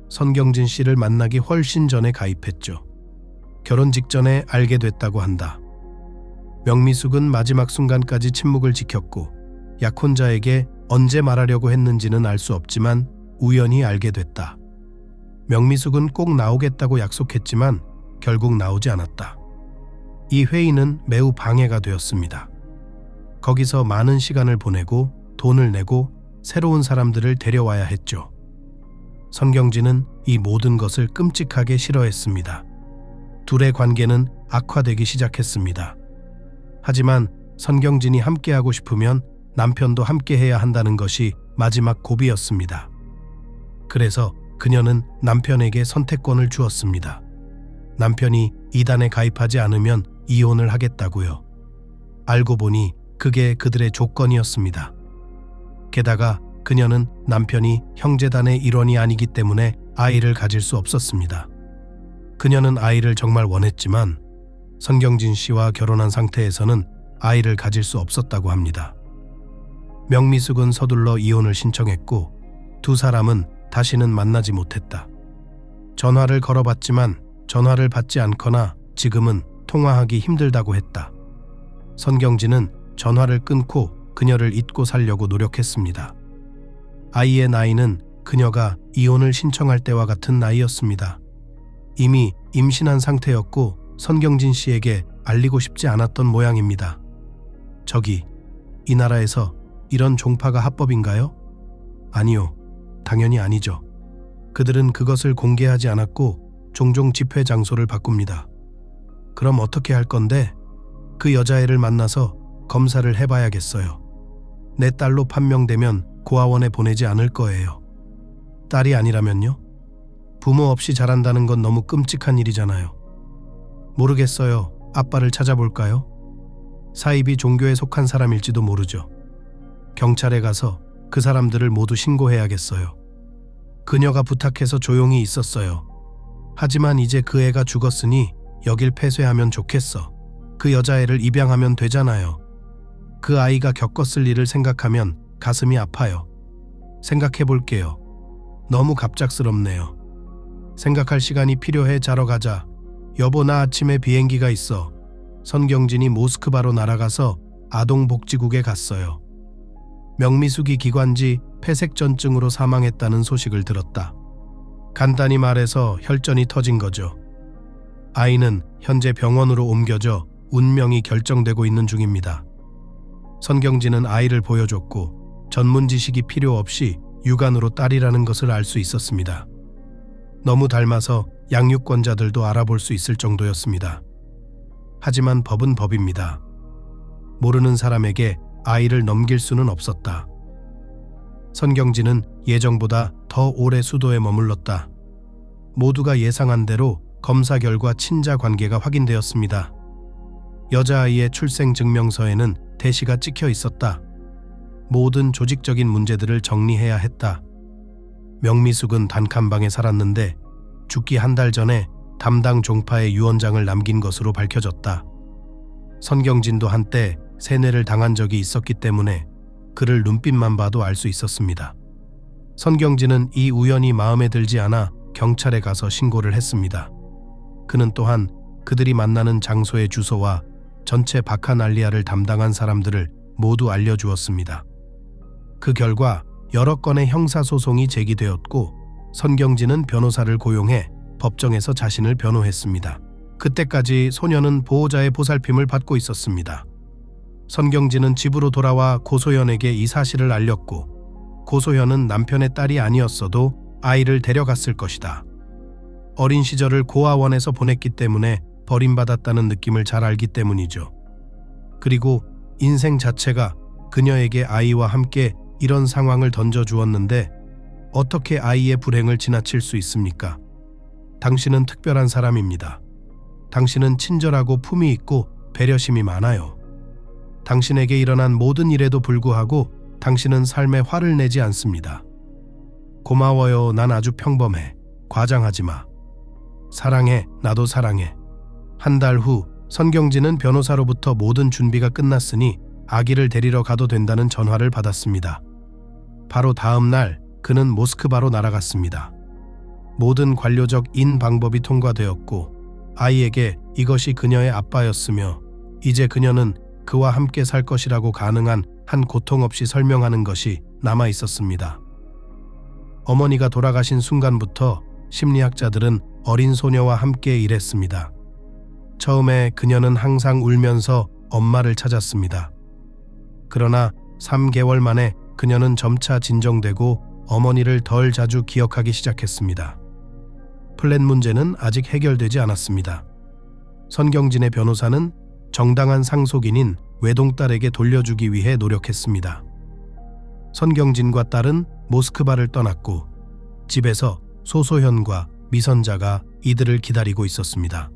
S1: 선경진 씨를 만나기 훨씬 전에 가입했죠. 결혼 직전에 알게 됐다고 한다. 명미숙은 마지막 순간까지 침묵을 지켰고 약혼자에게 언제 말하려고 했는지는 알 수 없지만 우연히 알게 됐다. 명미숙은 꼭 나오겠다고 약속했지만 결국 나오지 않았다. 이 회의는 매우 방해가 되었습니다. 거기서 많은 시간을 보내고 돈을 내고 새로운 사람들을 데려와야 했죠. 선경진은 이 모든 것을 끔찍하게 싫어했습니다. 둘의 관계는 악화되기 시작했습니다. 하지만 선경진이 함께하고 싶으면 남편도 함께해야 한다는 것이 마지막 고비였습니다. 그래서 그녀는 남편에게 선택권을 주었습니다. 남편이 이단에 가입하지 않으면 이혼을 하겠다고요. 알고 보니 그게 그들의 조건이었습니다. 게다가 그녀는 남편이 형제단의 일원이 아니기 때문에 아이를 가질 수 없었습니다. 그녀는 아이를 정말 원했지만 선경진 씨와 결혼한 상태에서는 아이를 가질 수 없었다고 합니다. 명미숙은 서둘러 이혼을 신청했고 두 사람은 다시는 만나지 못했다. 전화를 걸어봤지만 전화를 받지 않거나 지금은 통화하기 힘들다고 했다. 선경진은 전화를 끊고 그녀를 잊고 살려고 노력했습니다. 아이의 나이는 그녀가 이혼을 신청할 때와 같은 나이였습니다. 이미 임신한 상태였고 선경진 씨에게 알리고 싶지 않았던 모양입니다. 저기, 이 나라에서 이런 종파가 합법인가요? 아니요, 당연히 아니죠. 그들은 그것을 공개하지 않았고 종종 집회 장소를 바꿉니다. 그럼 어떻게 할 건데? 그 여자애를 만나서 검사를 해봐야겠어요. 내 딸로 판명되면 고아원에 보내지 않을 거예요. 딸이 아니라면요? 부모 없이 자란다는 건 너무 끔찍한 일이잖아요. 모르겠어요. 아빠를 찾아볼까요? 사이비 종교에 속한 사람일지도 모르죠. 경찰에 가서 그 사람들을 모두 신고해야겠어요. 그녀가 부탁해서 조용히 있었어요. 하지만 이제 그 애가 죽었으니 여길 폐쇄하면 좋겠어. 그 여자애를 입양하면 되잖아요. 그 아이가 겪었을 일을 생각하면 가슴이 아파요. 생각해볼게요. 너무 갑작스럽네요. 생각할 시간이 필요해. 자러 가자. 여보, 나 아침에 비행기가 있어. 선경진이 모스크바로 날아가서 아동복지국에 갔어요. 명미숙이 기관지 폐색전증으로 사망했다는 소식을 들었다. 간단히 말해서 혈전이 터진 거죠. 아이는 현재 병원으로 옮겨져 운명이 결정되고 있는 중입니다. 선경진은 아이를 보여줬고 전문 지식이 필요 없이 육안으로 딸이라는 것을 알 수 있었습니다. 너무 닮아서 양육권자들도 알아볼 수 있을 정도였습니다. 하지만 법은 법입니다. 모르는 사람에게 아이를 넘길 수는 없었다. 선경진은 예정보다 더 오래 수도에 머물렀다. 모두가 예상한 대로 검사 결과 친자 관계가 확인되었습니다. 여자아이의 출생증명서에는 대시가 찍혀 있었다. 모든 조직적인 문제들을 정리해야 했다. 명미숙은 단칸방에 살았는데 죽기 한 달 전에 담당 종파에 유언장을 남긴 것으로 밝혀졌다. 선경진도 한때 세뇌를 당한 적이 있었기 때문에 그를 눈빛만 봐도 알 수 있었습니다. 선경진은 이 우연이 마음에 들지 않아 경찰에 가서 신고를 했습니다. 그는 또한 그들이 만나는 장소의 주소와 전체 바카날리아를 담당한 사람들을 모두 알려주었습니다. 그 결과 여러 건의 형사소송이 제기되었고 선경진은 변호사를 고용해 법정에서 자신을 변호했습니다. 그때까지 소녀는 보호자의 보살핌을 받고 있었습니다. 선경진은 집으로 돌아와 고소현에게 이 사실을 알렸고 고소현은 남편의 딸이 아니었어도 아이를 데려갔을 것이다. 어린 시절을 고아원에서 보냈기 때문에 버림받았다는 느낌을 잘 알기 때문이죠. 그리고 인생 자체가 그녀에게 아이와 함께 이런 상황을 던져주었는데 어떻게 아이의 불행을 지나칠 수 있습니까? 당신은 특별한 사람입니다. 당신은 친절하고 품이 있고 배려심이 많아요. 당신에게 일어난 모든 일에도 불구하고 당신은 삶에 화를 내지 않습니다. 고마워요. 난 아주 평범해. 과장하지 마. 사랑해. 나도 사랑해. 한 달 후 선경진은 변호사로부터 모든 준비가 끝났으니 아기를 데리러 가도 된다는 전화를 받았습니다. 바로 다음 날 그는 모스크바로 날아갔습니다. 모든 관료적 인 방법이 통과되었고 아이에게 이것이 그녀의 아빠였으며 이제 그녀는 그와 함께 살 것이라고 가능한 한 고통 없이 설명하는 것이 남아 있었습니다. 어머니가 돌아가신 순간부터 심리학자들은 어린 소녀와 함께 일했습니다. 처음에 그녀는 항상 울면서 엄마를 찾았습니다. 그러나 3개월 만에 그녀는 점차 진정되고 어머니를 덜 자주 기억하기 시작했습니다. 플랫 문제는 아직 해결되지 않았습니다. 선경진의 변호사는 정당한 상속인인 외동딸에게 돌려주기 위해 노력했습니다. 선경진과 딸은 모스크바를 떠났고 집에서 소소현과 미선자가 이들을 기다리고 있었습니다.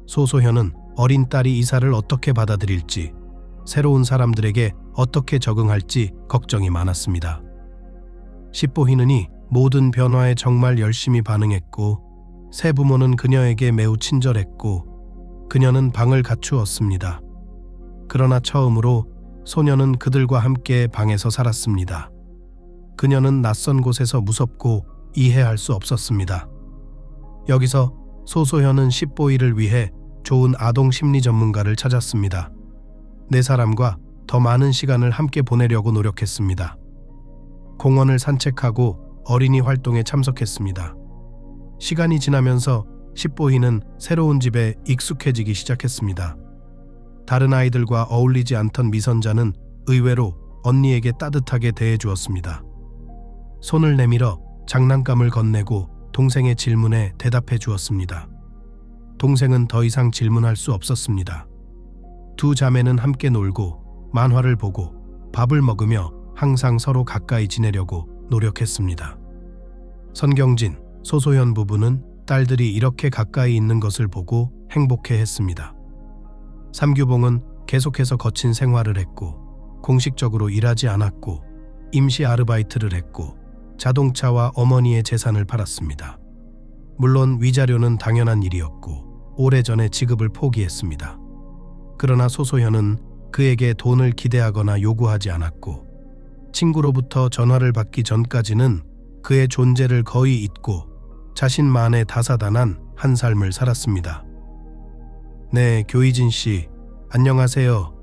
S1: 소소현은 어린 딸이 이사를 어떻게 받아들일지, 새로운 사람들에게 어떻게 적응할지 걱정이 많았습니다. 십보희는이 모든 변화에 정말 열심히 반응했고 새 부모는 그녀에게 매우 친절했고 그녀는 방을 갖추었습니다. 그러나 처음으로 소녀는 그들과 함께 방에서 살았습니다. 그녀는 낯선 곳에서 무섭고 이해할 수 없었습니다. 여기서 소소현은 십보희를 위해 좋은 아동 심리 전문가를 찾았습니다. 네 사람과 더 많은 시간을 함께 보내려고 노력했습니다. 공원을 산책하고 어린이 활동에 참석했습니다. 시간이 지나면서 십보희는 새로운 집에 익숙해지기 시작했습니다. 다른 아이들과 어울리지 않던 미선자는 의외로 언니에게 따뜻하게 대해주었습니다. 손을 내밀어 장난감을 건네고 동생의 질문에 대답해 주었습니다. 동생은 더 이상 질문할 수 없었습니다. 두 자매는 함께 놀고 만화를 보고 밥을 먹으며 항상 서로 가까이 지내려고 노력했습니다. 선경진, 소소현 부부는 딸들이 이렇게 가까이 있는 것을 보고 행복해했습니다. 삼규봉은 계속해서 거친 생활을 했고 공식적으로 일하지 않았고 임시 아르바이트를 했고 자동차와 어머니의 재산을 팔았습니다. 물론 위자료는 당연한 일이었고 오래전에 지급을 포기했습니다. 그러나 소소현은 그에게 돈을 기대하거나 요구하지 않았고 친구로부터 전화를 받기 전까지는 그의 존재를 거의 잊고 자신만의 다사다난 한 삶을 살았습니다. 네, 교이진 씨, 안녕하세요.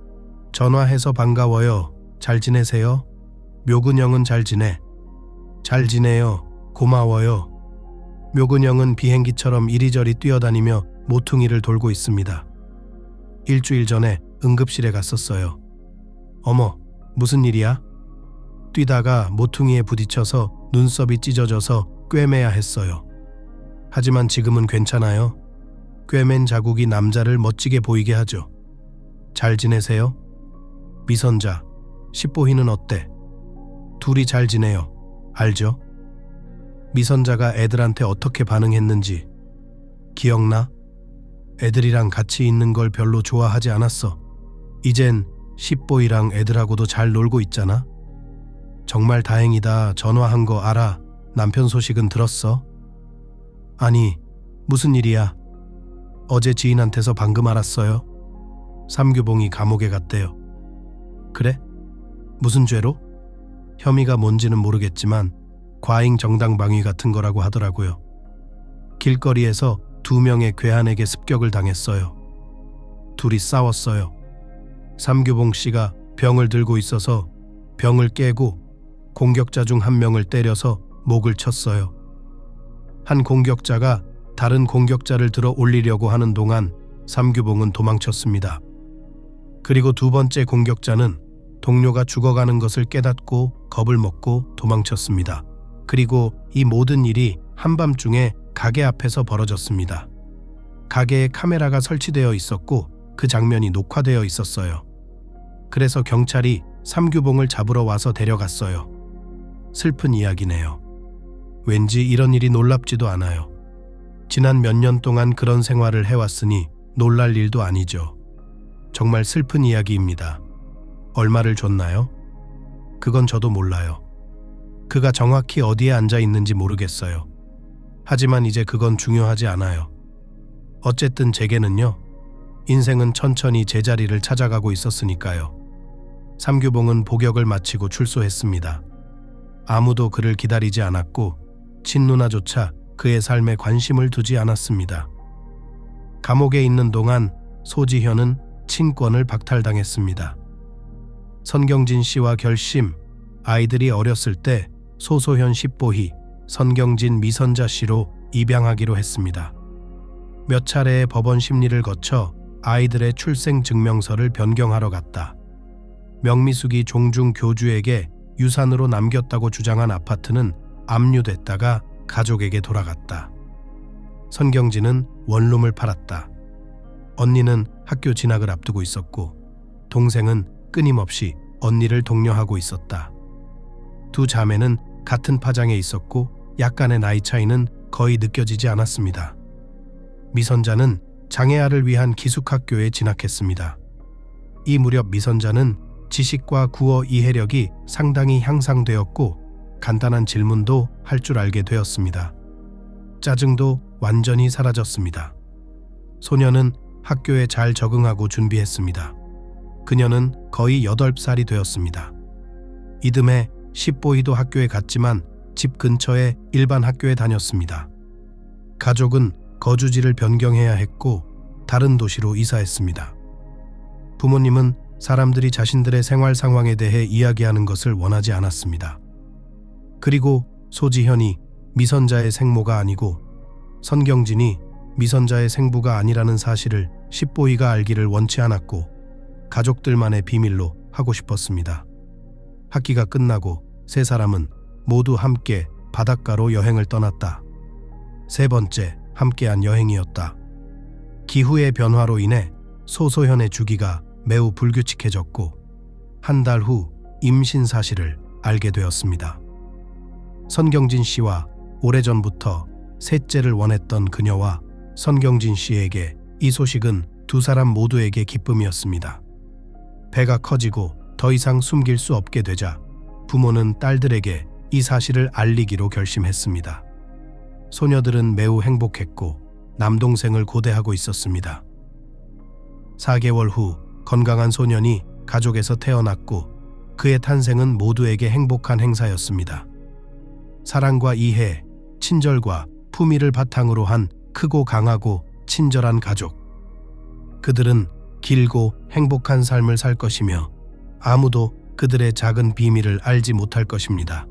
S1: 전화해서 반가워요. 잘 지내세요? 묘근영은 잘 지내. 잘 지내요. 고마워요. 묘근영은 비행기처럼 이리저리 뛰어다니며 모퉁이를 돌고 있습니다. 일주일 전에 응급실에 갔었어요. 어머, 무슨 일이야? 뛰다가 모퉁이에 부딪혀서 눈썹이 찢어져서 꿰매야 했어요. 하지만 지금은 괜찮아요. 꿰맨 자국이 남자를 멋지게 보이게 하죠. 잘 지내세요? 미선자, 십보희는 어때? 둘이 잘 지내요. 알죠? 미선자가 애들한테 어떻게 반응했는지 기억나? 애들이랑 같이 있는 걸 별로 좋아하지 않았어. 이젠 십보희랑 애들하고도 잘 놀고 있잖아. 정말 다행이다. 전화한 거 알아. 남편 소식은 들었어? 아니, 무슨 일이야? 어제 지인한테서 방금 알았어요. 삼규봉이 감옥에 갔대요. 그래? 무슨 죄로? 혐의가 뭔지는 모르겠지만 과잉 정당방위 같은 거라고 하더라고요. 길거리에서 2명의 괴한에게 습격을 당했어요. 둘이 싸웠어요. 삼규봉 씨가 병을 들고 있어서 병을 깨고 공격자 중 1명을 때려서 목을 쳤어요. 한 공격자가 다른 공격자를 들어 올리려고 하는 동안 삼규봉은 도망쳤습니다. 그리고 2번째 공격자는 동료가 죽어가는 것을 깨닫고 겁을 먹고 도망쳤습니다. 그리고 이 모든 일이 한밤중에 가게 앞에서 벌어졌습니다. 가게에 카메라가 설치되어 있었고 그 장면이 녹화되어 있었어요. 그래서 경찰이 삼규봉을 잡으러 와서 데려갔어요. 슬픈 이야기네요. 왠지 이런 일이 놀랍지도 않아요. 지난 몇 년 동안 그런 생활을 해왔으니 놀랄 일도 아니죠. 정말 슬픈 이야기입니다. 얼마를 줬나요? 그건 저도 몰라요. 그가 정확히 어디에 앉아 있는지 모르겠어요. 하지만 이제 그건 중요하지 않아요. 어쨌든 제게는요, 인생은 천천히 제자리를 찾아가고 있었으니까요. 삼규봉은 복역을 마치고 출소했습니다. 아무도 그를 기다리지 않았고 친누나조차 그의 삶에 관심을 두지 않았습니다. 감옥에 있는 동안 소지현은 친권을 박탈당했습니다. 선경진 씨와 결심, 아이들이 어렸을 때 소소현 십보희, 선경진 미선자 씨로 입양하기로 했습니다. 몇 차례의 법원 심리를 거쳐 아이들의 출생 증명서를 변경하러 갔다. 명미숙이 종중 교주에게 유산으로 남겼다고 주장한 아파트는 압류됐다가 가족에게 돌아갔다. 선경진은 원룸을 팔았다. 언니는 학교 진학을 앞두고 있었고 동생은 끊임없이 언니를 독려하고 있었다. 2 자매는 같은 파장에 있었고 약간의 나이 차이는 거의 느껴지지 않았습니다. 미선자는 장애아를 위한 기숙학교에 진학했습니다. 이 무렵 미선자는 지식과 구어 이해력이 상당히 향상되었고 간단한 질문도 할 줄 알게 되었습니다. 짜증도 완전히 사라졌습니다. 소녀는 학교에 잘 적응하고 준비했습니다. 그녀는 거의 8살이 되었습니다. 이듬해 십보희도 학교에 갔지만 집 근처의 일반 학교에 다녔습니다. 가족은 거주지를 변경해야 했고 다른 도시로 이사했습니다. 부모님은 사람들이 자신들의 생활 상황에 대해 이야기하는 것을 원하지 않았습니다. 그리고 소지현이 미선자의 생모가 아니고 선경진이 미선자의 생부가 아니라는 사실을 십보희가 알기를 원치 않았고 가족들만의 비밀로 하고 싶었습니다. 학기가 끝나고 3사람은 모두 함께 바닷가로 여행을 떠났다. 3번째 함께한 여행이었다. 기후의 변화로 인해 소소현의 주기가 매우 불규칙해졌고 한 달 후 임신 사실을 알게 되었습니다. 선경진 씨와 오래전부터 셋째를 원했던 그녀와 선경진 씨에게 이 소식은 2사람 모두에게 기쁨이었습니다. 배가 커지고 더 이상 숨길 수 없게 되자 부모는 딸들에게 이 사실을 알리기로 결심했습니다. 소녀들은 매우 행복했고 남동생을 고대하고 있었습니다. 4개월 후 건강한 소년이 가족에서 태어났고 그의 탄생은 모두에게 행복한 행사였습니다. 사랑과 이해, 친절과 품위를 바탕으로 한 크고 강하고 친절한 가족. 그들은 길고 행복한 삶을 살 것이며 아무도 그들의 작은 비밀을 알지 못할 것입니다.